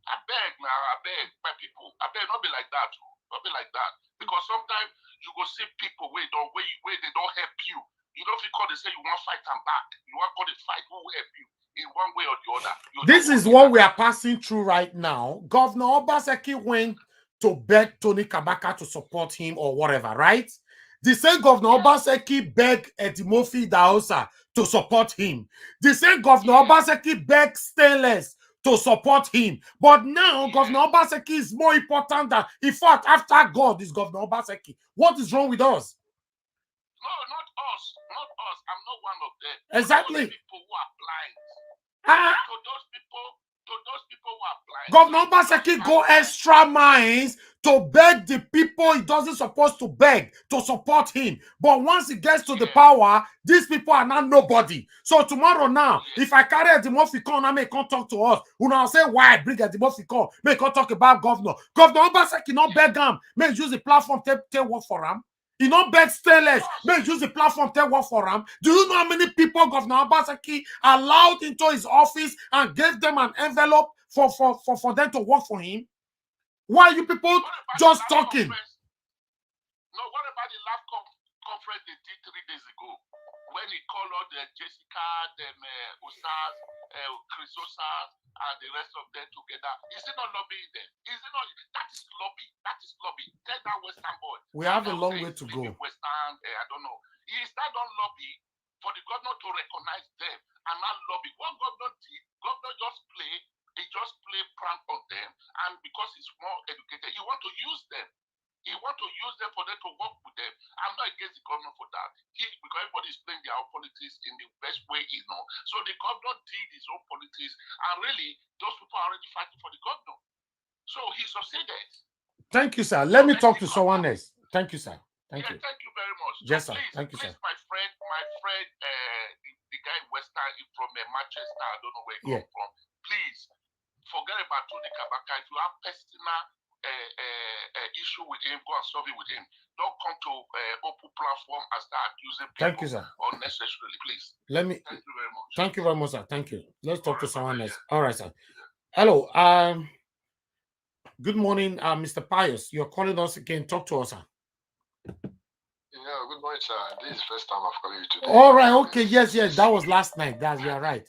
I beg now, I beg my people. I beg not be like that. Not be like that. Because sometimes you go see people where they don't help you. You don't feel called they say you want to fight them back. You want to call the fight who will help you in one way or the other. This is what we are passing through right now. Governor Obaseki went to beg Tony Kabaka to support him or whatever, right? The same Governor Obaseki begged Edimofi Daosa to support him. The same Governor Obaseki begged Stainless to support him. But now Governor Obaseki is more important than, in fact, after God is Governor Obaseki. What is wrong with us? No, not us. Not us. I'm not one of them. Exactly. Those people who are blind. To those people who are blind. Governor Obaseki go extra miles to beg the people he doesn't supposed to beg to support him. But once he gets to the power, these people are not nobody. So tomorrow now, if I carry a Demofikon, I may come talk to us. Who now say why I bring a Demofikon, may come talk about governor. Governor Obaseki not beg him, may use the platform to work for him. He not beg Stainless, may use the platform to work for him. Do you know how many people Governor Obaseki allowed into his office and gave them an envelope for them to work for him? Why are you people just talking? No, what about the last conference they did 3 days ago? When he called out the Jessica, them Usas, Chris Osas, and the rest of them together. Is it not lobbying them? Is it not? That is lobby. That is lobby. Tell that Western boy. We have a long way to go. Western, I don't know. Is that on lobby for the governor to recognize them and not lobby? What governor did? Governor just play. He just play prank on them, and because he's more educated, he want to use them. He want to use them for them to work with them. I'm not against the governor for that. Because everybody is playing their own politics in the best way he know. So the governor did his own politics, and really, those people are already fighting for the governor. So he succeeded. Thank you, sir. Let me talk to someone else. Thank you, sir. Thank you. Thank you very much. Yes, so sir. Please, thank you, sir. My friend, the guy in Western from Manchester, I don't know where he comes from. Please, forget about Tony Kabaka. If you have personal issue with him, go and solve it with him. Don't come to open platform and start accusing people. Thank you, sir. Unnecessarily, please. Thank you very much. Thank you very much, sir. Thank you. Let's talk to someone else. All right, sir. Hello. Good morning, Mr. Pius. You're calling us again. Talk to us, sir. Yeah, Yeah, good morning, sir. This is the first time I've called you today. All right. Okay. Yes. That was last night. You are right.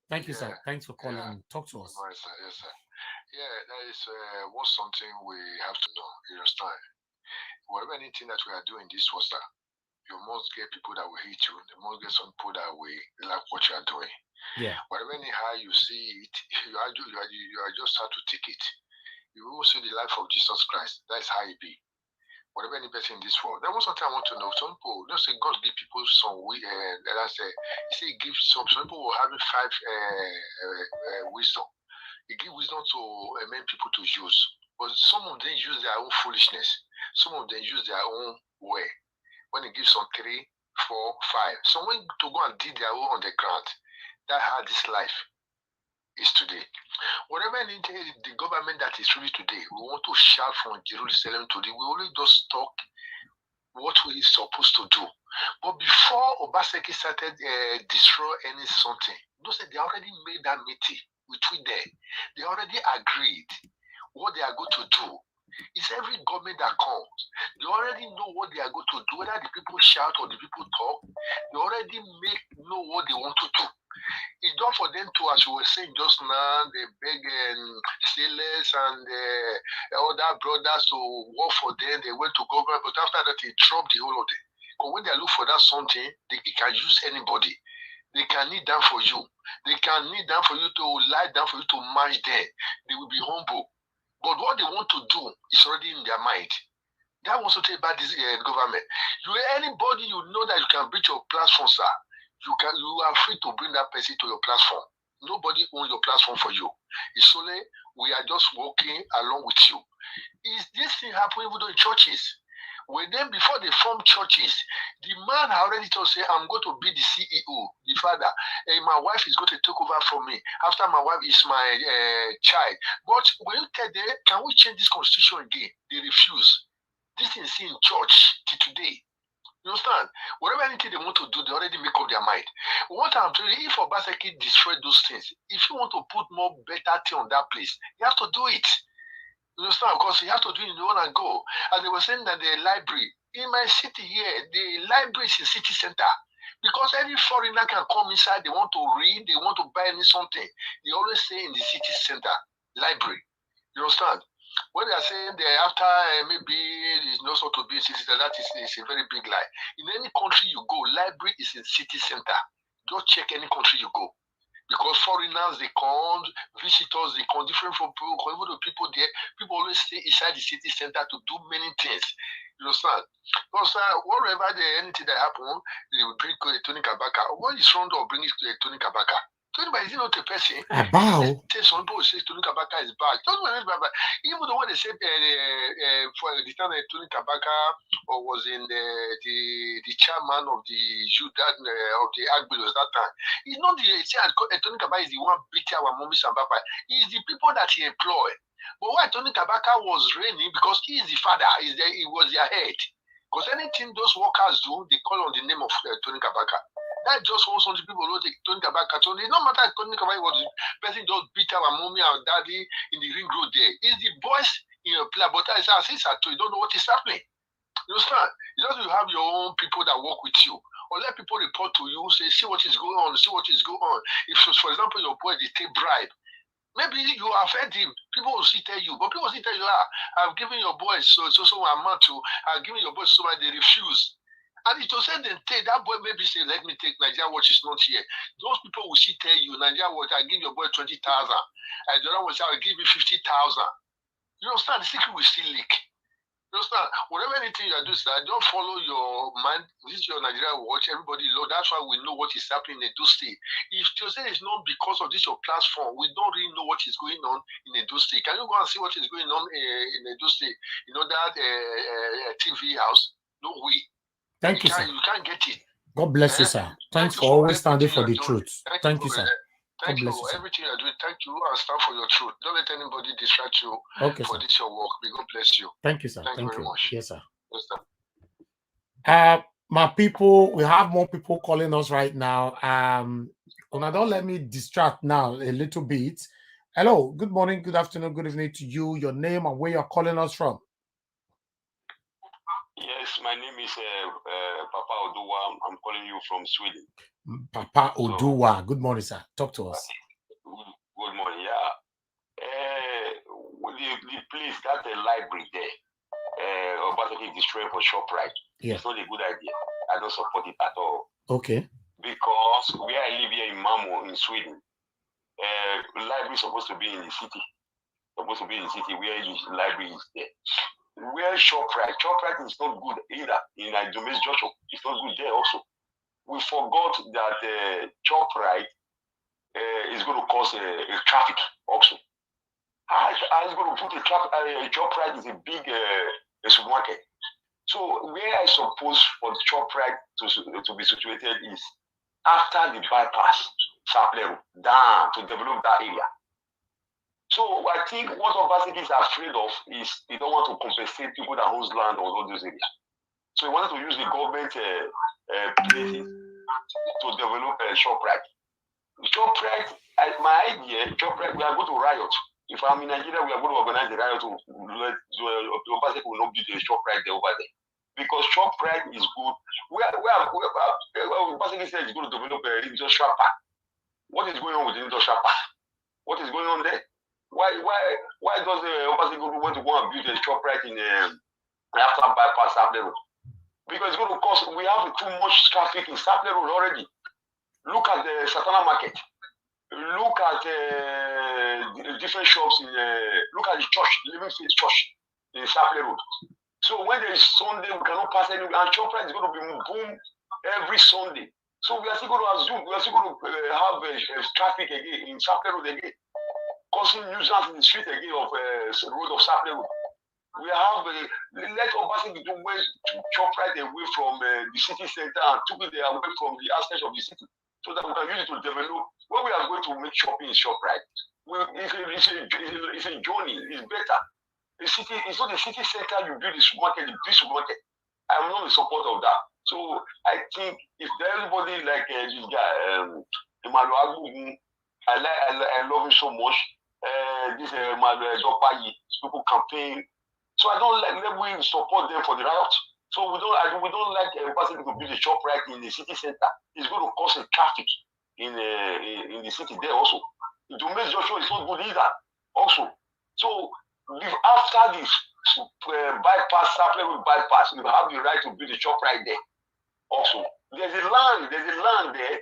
Thank you, sir. Thanks for calling. Talk to us. Good morning, sir. Yes, sir. Yeah, that is what's something we have to know. You understand? Whatever anything that we are doing this was, sir, you must get people that will hate you. You must get some people that will like what you are doing. Yeah. Whatever anyhow you see it, you are just how to take it. You will see the life of Jesus Christ. That is how it be. Whatever any person in this world. There was something I want to know. Some people, don't say God give people some he say give some people will have 5 wisdom. He give wisdom to many people to use. But some of them use their own foolishness. Some of them use their own way. When he gives some 3, 4, 5. Someone to go and dig their own on the ground. That's how this life is today. Whatever the government that is really today, we want to shout from Jerusalem today. We only just talk what we are supposed to do. But before Obaseki started destroy any something, they already made that meeting between them. They already agreed what they are going to do. It's every government that comes. They already know what they are going to do, whether the people shout or the people talk. They already know what they want to do. It's not for them to, as we were saying just now, they beg sailors and other brothers to work for them. They went to government, but after that, they dropped the whole of them. Because when they look for that something, they can use anybody. They can kneel down for you. They can kneel down for you to lie down for you to match them. They will be humble. But what they want to do is already in their mind. That wants to tell about this government. Anybody you know that you can reach your platform, sir, you are free to bring that person to your platform. Nobody owns your platform for you. It's only we are just walking along with you. Is this thing happening even though in churches? Before they form churches, the man already told say, I'm going to be the CEO, the father. My wife is going to take over from me. After my wife is my child. But when you tell them, can we change this constitution again? They refuse. This is in church till today. You understand? Whatever anything they want to do, they already make up their mind. What I'm telling you, if Obaseki destroy those things, if you want to put more better thing on that place, you have to do it. You understand? Because you have to do it in one and go. And they were saying that the library, in my city here, the library is in city center. Because any foreigner can come inside, they want to read, they want to buy something. They always say in the city center, library. You understand? When they are saying that after maybe it's not so to be in city center, that is a very big lie. In any country you go, library is in city center. Just check any country you go. Because foreigners, they come, visitors, they come, different from people, even the people there, people always stay inside the city center to do many things. You understand? Because whatever anything that happen, they will bring Tony Kabaka. What is wrong of bringing Tony Kabaka? Tony Kabaka is not a person. About some people say Tony Kabaka is back. Even the one they said for the time that Tony Kabaka was in the chairman of the Agbilos that time. It's not Tony Kabaka is the one beating our mommies and papa. It's the people that he employed. But why Tony Kabaka was reigning? Because he is the father. He was their head. Because anything those workers do, they call on the name of Tony Kabaka. That just wants some people who take Tony Kabaka. So it no matter if Tony Kabaka was the person just beat our mommy or daddy in the ring road there. It's the boys in your play. But as I say, you don't know what is happening. You understand? You have your own people that work with you. Or let people report to you, say, see what is going on, see what is going on. If, for example, your boy, they take bribe, maybe you offend him. People will still tell you. But people will still tell you, I've given your boy so amount to, I've given your boy so much, they refuse. And it was said then take that boy maybe say, let me take Nigeria Watch is not here. Those people will still tell you, Nigeria Watch, I give your boy 20,000. And the other one will say, I'll give you 50,000. You understand? The secret will still leak. You understand? Whatever anything you are doing, don't follow your mind. This is your Nigeria Watch. Everybody know. That's why we know what is happening in Edo State. If you say it's not because of this your platform, we don't really know what is going on in Edo State. Can you go and see what is going on in Edo State? You know that TV house? No way. Thank you, sir. You can't get it. God bless you, sir. Thanks for always standing for the truth. Thank you, sir. Thank you for everything you're doing. Thank you and stand for your truth. Don't let anybody distract you for this your work. May God bless you. Thank you, sir. Thank you very much. Yes, sir. Yes, sir. My people, we have more people calling us right now. Don't let me distract now a little bit. Hello, good morning, good afternoon, good evening to you. Your name and where you're calling us from. Yes, my name is Papa Oduwa. I'm calling you from Sweden. Papa Oduwa. Good morning, sir. Talk to us. Good morning. Yeah. The place, that library there, Obaseki destroyed for Shoprite. Yeah. It's not a good idea. I don't support it at all. Okay. Because where I live here in Malmo, in Sweden, library is supposed to be in the city. Supposed to be in the city where the library is there. Where Shoprite is not good either. In Domestic Joshua, it's not good there also. We forgot that Shoprite is going to cause a traffic also. I was going to put a traffic. Shoprite is a big supermarket. So where I suppose for the Shoprite to be situated is after the bypass, Sapleru, down to develop that area. So I think what Obaseki is afraid of is they don't want to compensate people that owns land or all those areas. So he wanted to use the government places to develop Shoprite. Shoprite, my idea, Shoprite, we are going to riot. If I'm in Nigeria, we are going to organize a riot to Obaseki will not build a Shoprite there over there. Because Shoprite is good. Obaseki said he's going to develop an industrial park. What is going on with the industrial park? What is going on there? Why does Obaseki want to go and build a Shoprite in after bypass Saple Road? Because it's going to cost. We have too much traffic in Saple Road already. Look at the Satana Market. Look at the different shops in. Look at the church, Living Faith Church in Saple Road. So when there is Sunday, we cannot pass anywhere. And Shoprite is going to be boom every Sunday. So we are still going to assume we are still going to have traffic again in Saple Road again. Causing nuisance in the street again of road of Saple Road. We have let Obaseki to Shoprite away from the city center and took it away from the aspects of the city, so that we can use it to develop. When we are going to make shopping in Shoprite, it's a journey. It's better. The city, it's not the city center you build the supermarket, the big supermarket. I'm not in support of that. So I think if everybody like this guy, Emmanuel, I love him so much. This Dopayi, people campaign. So I don't let we support them for the riot. So we don't like Obaseki to build a Shoprite in the city center. It's going to cause a traffic in the city there also. Domestic Joshua is not good either. Also, so after this bypass, Saple Road bypass, you have the right to build a Shoprite there. Also, there's a land there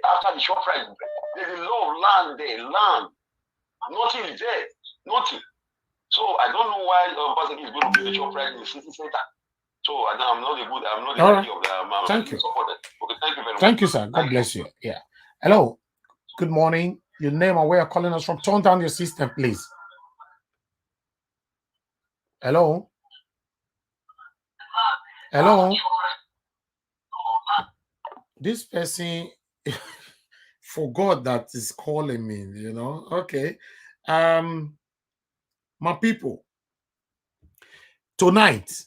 after the Shoprite. There's a lot of land there. Land. Nothing is there. Nothing. So I don't know why Obaseki is going to build a Shoprite in the city center. So I'm not right. Of that. Thank you. Okay, thank you very much. Thank you, sir. God bless you. Yeah. Hello. Good morning. Your name and where you're calling us from. Turn down your system, please. Hello. Hello. This person forgot that is calling me, you know. Okay. My people, tonight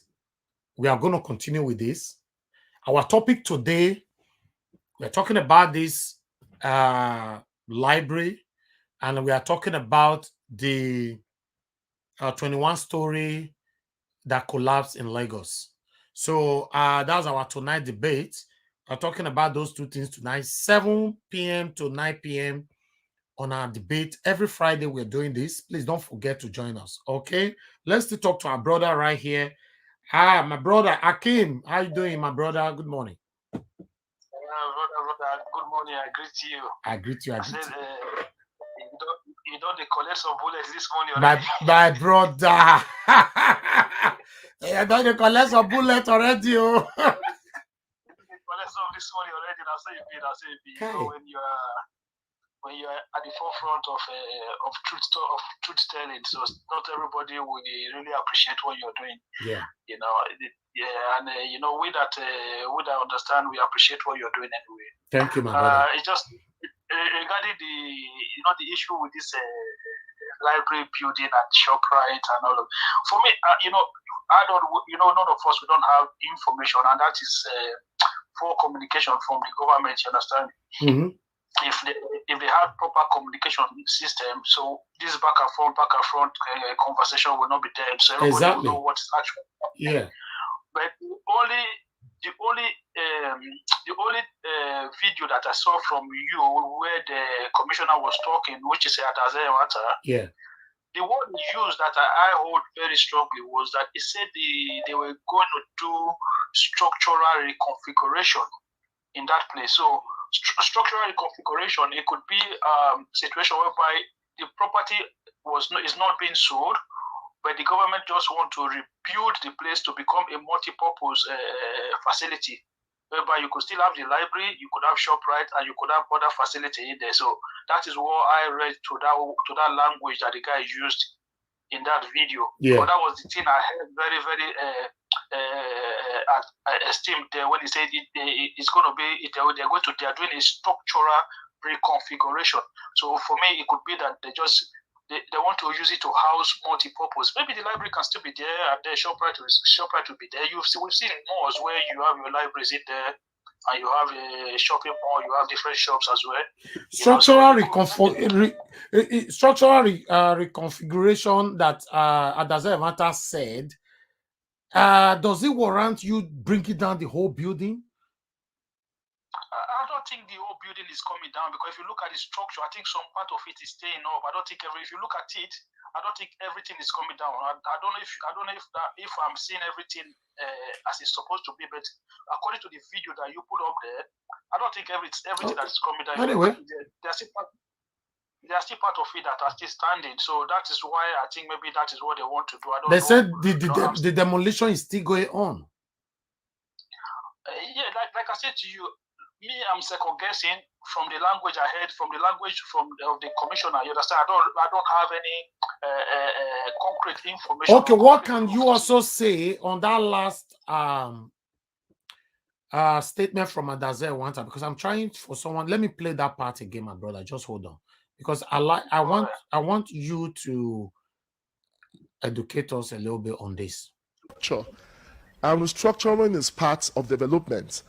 we are going to continue with this. Our topic today, we're talking about this library, and we are talking about the 21-story that collapsed in Lagos. So that's our tonight debate. We're talking about those two things tonight, 7 p.m. to 9 p.m. on our debate. Every Friday we're doing this. Please don't forget to join us. Okay, let's still talk to our brother right here. Hi, my brother Akim. How you doing, my brother? Good morning. Brother, good morning. I greet you. I greet you. You don't collect some bullets this morning already. My brother. You don't collect some bullets already. Oh. Collect some this morning already. That's how you be. You know, when you are at the forefront of truth telling, so not everybody will really appreciate what you're doing. Yeah. You know, and you know, we that understand, we appreciate what you're doing anyway. Thank you, my brother. It's just regarding the issue with this library building and Shoprite and all of. For me, none of us, we don't have information, and that is poor communication from the government. You understand? Mm-hmm. If they had proper communication system, so this back and front conversation will not be there. So everybody will know what is actually happening. Yeah. But the only video that I saw from you where the commissioner was talking, which is yeah. The word used that I hold very strongly was that he said they were going to do structural reconfiguration in that place. So structural reconfiguration, it could be a situation whereby the property is not being sold, but the government just want to rebuild the place to become a multi-purpose facility, whereby you could still have the library, you could have Shoprite, and you could have other facility in there. So that is what I read to that language that the guy used in that video. Yeah. So that was the thing I heard very, very esteemed there when he said it's going to be they are doing a structural reconfiguration. So for me, it could be that they want to use it to house multi-purpose. Maybe the library can still be there, and the Shoprite will be there. We've seen malls where you have your libraries in there, and you have a shopping mall, you have different shops as well. Structural reconfiguration that Adaze Evanta said, does it warrant you bringing down the whole building? I don't think the whole building is coming down, because if you look at the structure, I think some part of it is staying up. I don't think if you look at it, I don't think everything is coming down. I don't know if I'm seeing everything as it's supposed to be, but according to the video that you put up there, I don't think everything that is coming down. Anyway, there's still part of it that are still standing. So that is why I think maybe that is what they want to do. They said the demolition is still going on. Yeah, like I said to you, me, I'm second guessing from the language I heard, from the commissioner. You understand? I don't have any concrete information. Okay, what can you also say on that last statement from Adaze Evanta? Because I'm trying for someone. Let me play that part again, my brother. Just hold on, because I want you to educate us a little bit on this. Sure. And restructuring is part of development.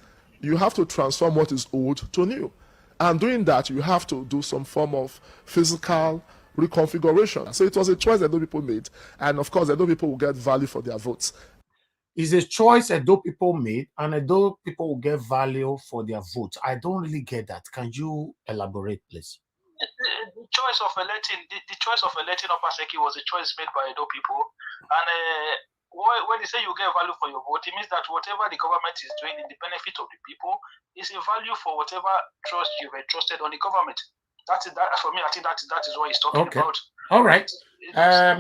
You have to transform what is old to new. And doing that, you have to do some form of physical reconfiguration. So it was a choice that those people made. And of course, those people will get value for their votes. It's a choice that those people made, and those people will get value for their votes. I don't really get that. Can you elaborate, please? The choice of electing Obaseki was a choice made by those people. And when they say you get value for your vote, it means that whatever the government is doing in the benefit of the people is a value for whatever trust you've entrusted on the government. That for me. I think that is what he's talking about. All right,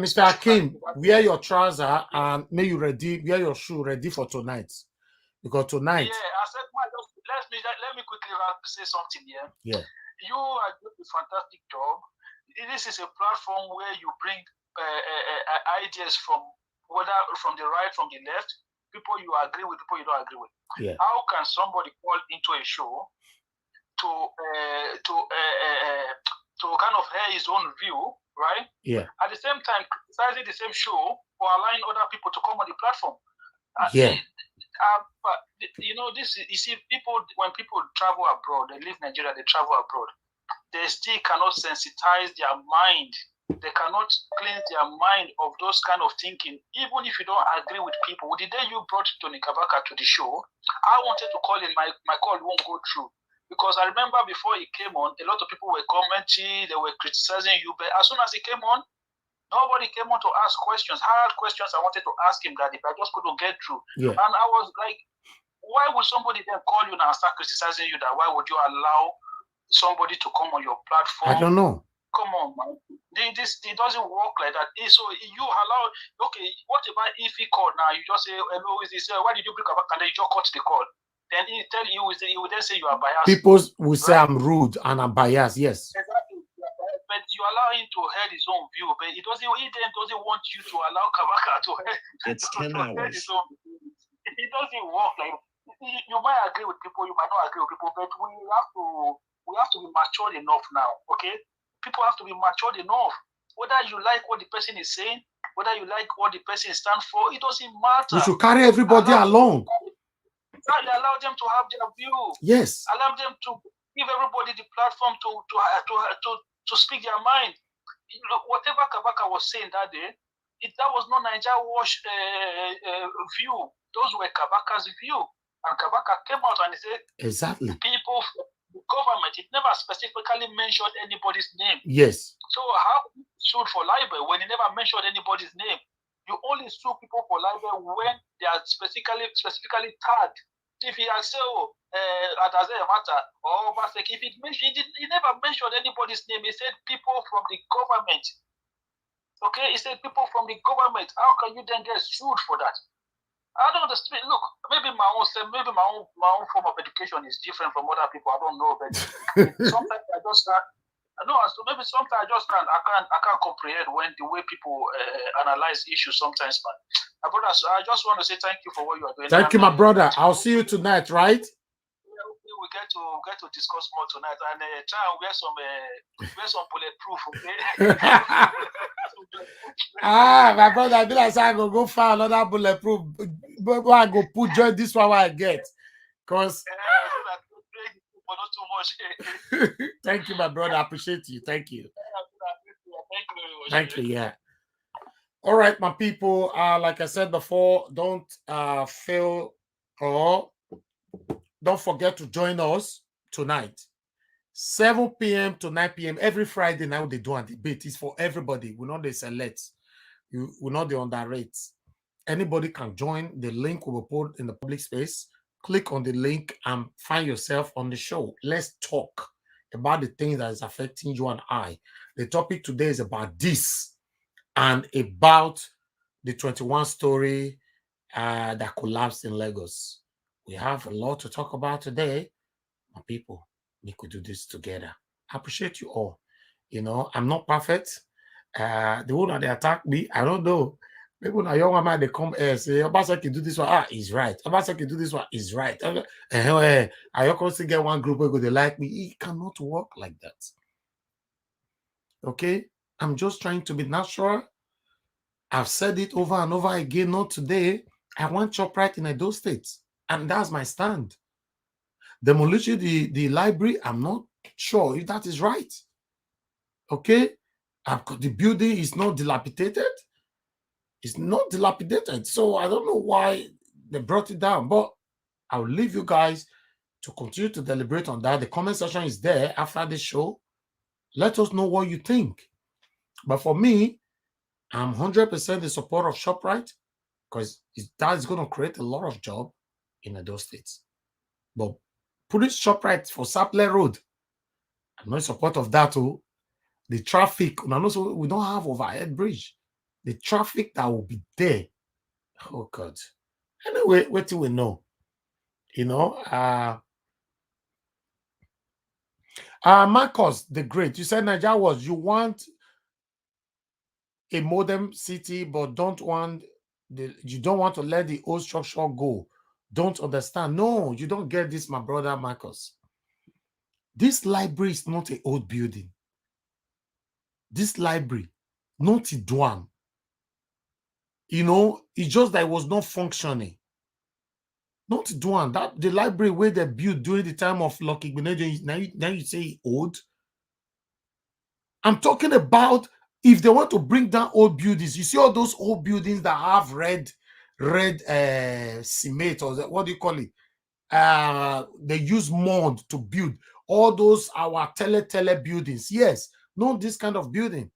Mr. Akim, wear your trouser and wear your shoe ready for tonight, because tonight. Yeah, I said, let me quickly say something here. Yeah, you are doing a fantastic job. This is a platform where you bring ideas from the right, from the left, people you agree with, people you don't agree with. Yeah. How can somebody call into a show to kind of hear his own view, right? Yeah. At the same time, criticizing the same show or allowing other people to come on the platform. Yeah. But you see, when people travel abroad, they leave Nigeria, they travel abroad, they still cannot sensitize their mind. They cannot cleanse their mind of those kind of thinking, even if you don't agree with people. The day you brought Tony Kabaka to the show, I wanted to call in, my call won't go through. Because I remember before he came on, a lot of people were commenting, they were criticizing you, but as soon as he came on, nobody came on to ask questions. Hard questions I wanted to ask him that if I just couldn't get through. Yeah. And I was like, why would somebody then call you now and start criticizing you? That why would you allow somebody to come on your platform? I don't know. Come on, man. It doesn't work like that. So you allow, okay, what about if he called now? You just say, hello, why did you bring up and then you just cut the call? Then he would then say you are biased. People will say I'm rude and I'm biased, yes. Exactly. But you allow him to hear his own view, but he doesn't want you to allow Kabaka to hear. It's 10 hours. His own view. It doesn't work like you might agree with people, you might not agree with people, but we have to be matured enough now, okay? People have to be matured enough. Whether you like what the person is saying, whether you like what the person stands for, it doesn't matter. We should carry everybody along. Allow them to have their view. Yes. Allow them to give everybody the platform to speak their mind. Whatever Kabaka was saying that day, that was not Nigeria Wash view. those were Kabaka's view. And Kabaka came out and he said, exactly. People from the government, it never specifically mentioned anybody's name. Yes. So how sued for libel when he never mentioned anybody's name? You only sue people for libel when they are specifically tagged. If he has said, Matter or Obaseki, he never mentioned anybody's name. He said people from the government. Okay, he said people from the government. How can you then get sued for that? I don't understand. Look, maybe my own form of education is different from other people. I don't know, but sometimes I just can't. So maybe sometimes I can't comprehend when the way people analyze issues sometimes. But my brother, so I just want to say thank you for what you are doing. Thank you, my brother. I'll see you tonight, right? We get to discuss more tonight and try and wear some bulletproof. Okay? My brother, I be like, I go find another bulletproof. But I go put join this one I get, cause. Not too much. Thank you, my brother. I appreciate you. Thank you. Thank you. Yeah. All right, my people. Like I said before, don't fail or don't forget to join us tonight, 7 p.m. to 9 p.m. every Friday night. They do a debate. It's for everybody. We know they select. We know they underrate. Anybody can join. The link will be put in the public space. Click on the link and find yourself on the show. Let's talk about the things that is affecting you and I. The topic today is about this and about the 21 story that collapsed in Lagos. We have a lot to talk about today. My people, we could do this together. I appreciate you all. You know, I'm not perfect. The one that they attack me, I don't know. Maybe when a young man they come and say, Obaseki do this one, he's right. Obaseki do this one, he's right. I also get one group where they like me. It cannot work like that. Okay? I'm just trying to be natural. I've said it over and over again, not today. I want Shoprite in those states. And that's my stand. Demolition the library, I'm not sure if that is right. Okay? The building is not dilapidated. It's not dilapidated. So I don't know why they brought it down. But I'll leave you guys to continue to deliberate on that. The comment section is there after the show. Let us know what you think. But for me, I'm 100% in support of Shoprite because that is going to create a lot of jobs in those states. But put it Shoprite for Sapler Road, I'm not in support of that too. The traffic, we don't have overhead bridge. The traffic that will be there. Oh God. Anyway, wait till we know. You know, Marcos the Great, you said Nigeria was you want a modern city, but you don't want to let the old structure go. Don't understand. No, you don't get this, my brother Marcos. This library is not an old building. This library, not a dwam. You know, it's just that it was not functioning. Not dwam. That the library where they built during the time of Lucky Benin, now you say old. I'm talking about if they want to bring down old buildings. You see all those old buildings that have red cement, or what do you call it? They use mud to build all those our tele buildings. Yes, not this kind of building.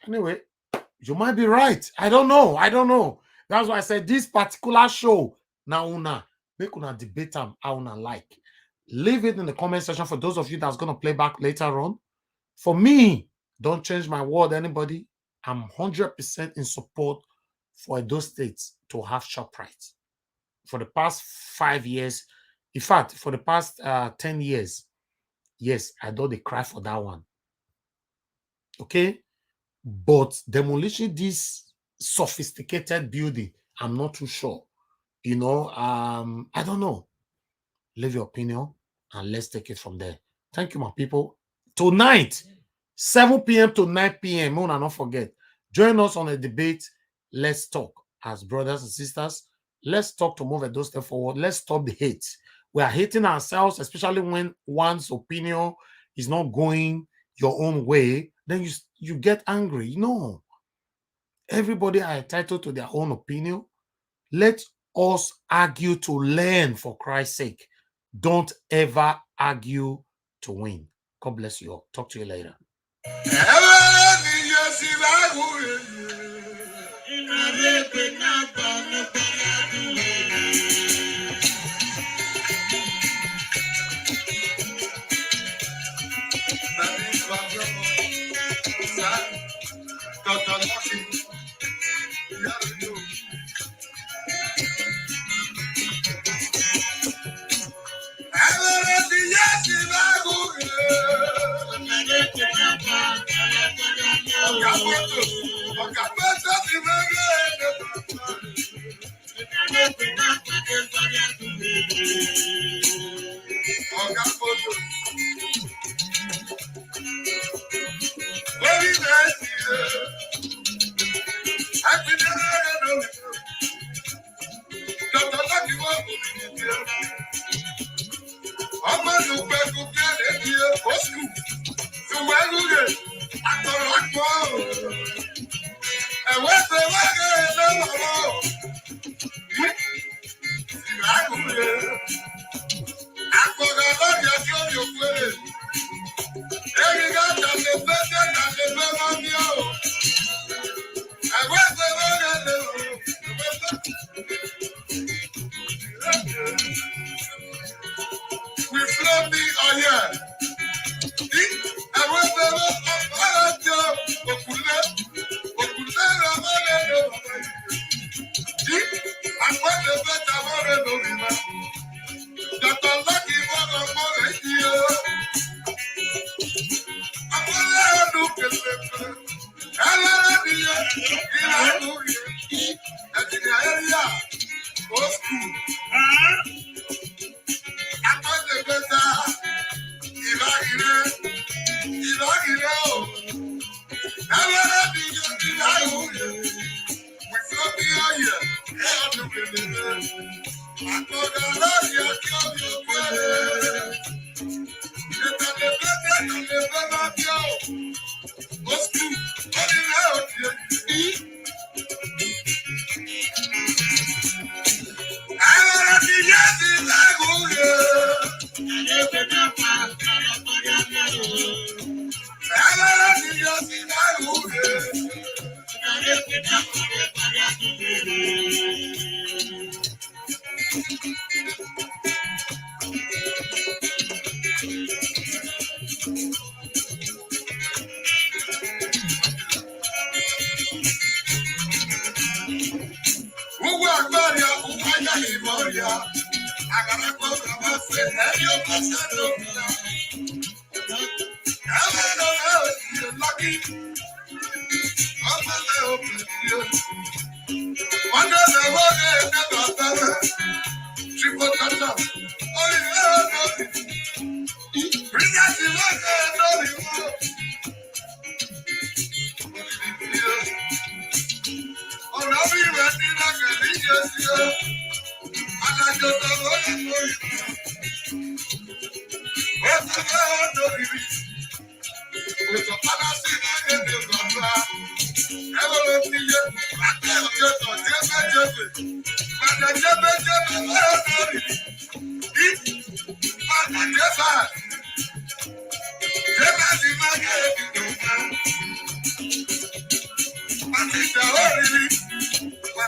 Anyway, you might be right. I don't know. That's why I said this particular show. Now, make una debate them how una like. Leave it in the comment section for those of you that's gonna play back later on. For me, don't change my word, anybody. I'm 100% in support for those states to have Shoprite. For the past 5 years, in fact, for the past 10 years, yes, I know they cry for that one. Okay? But demolishing this sophisticated building, I'm not too sure. You know, I don't know. Leave your opinion and let's take it from there. Thank you, my people. Tonight, 7 p.m. to 9 p.m. Don't not forget. Join us on a debate. Let's talk as brothers and sisters. Let's talk to move those steps forward. Let's stop the hate. We are hating ourselves, especially when one's opinion is not going your own way. Then you get angry. No. Everybody are entitled to their own opinion. Let us argue to learn for Christ's sake. Don't ever argue to win. God bless you all. Talk to you later.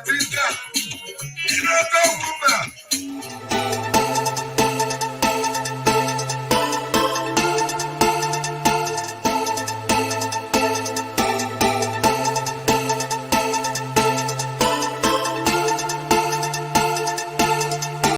Patricia, you know,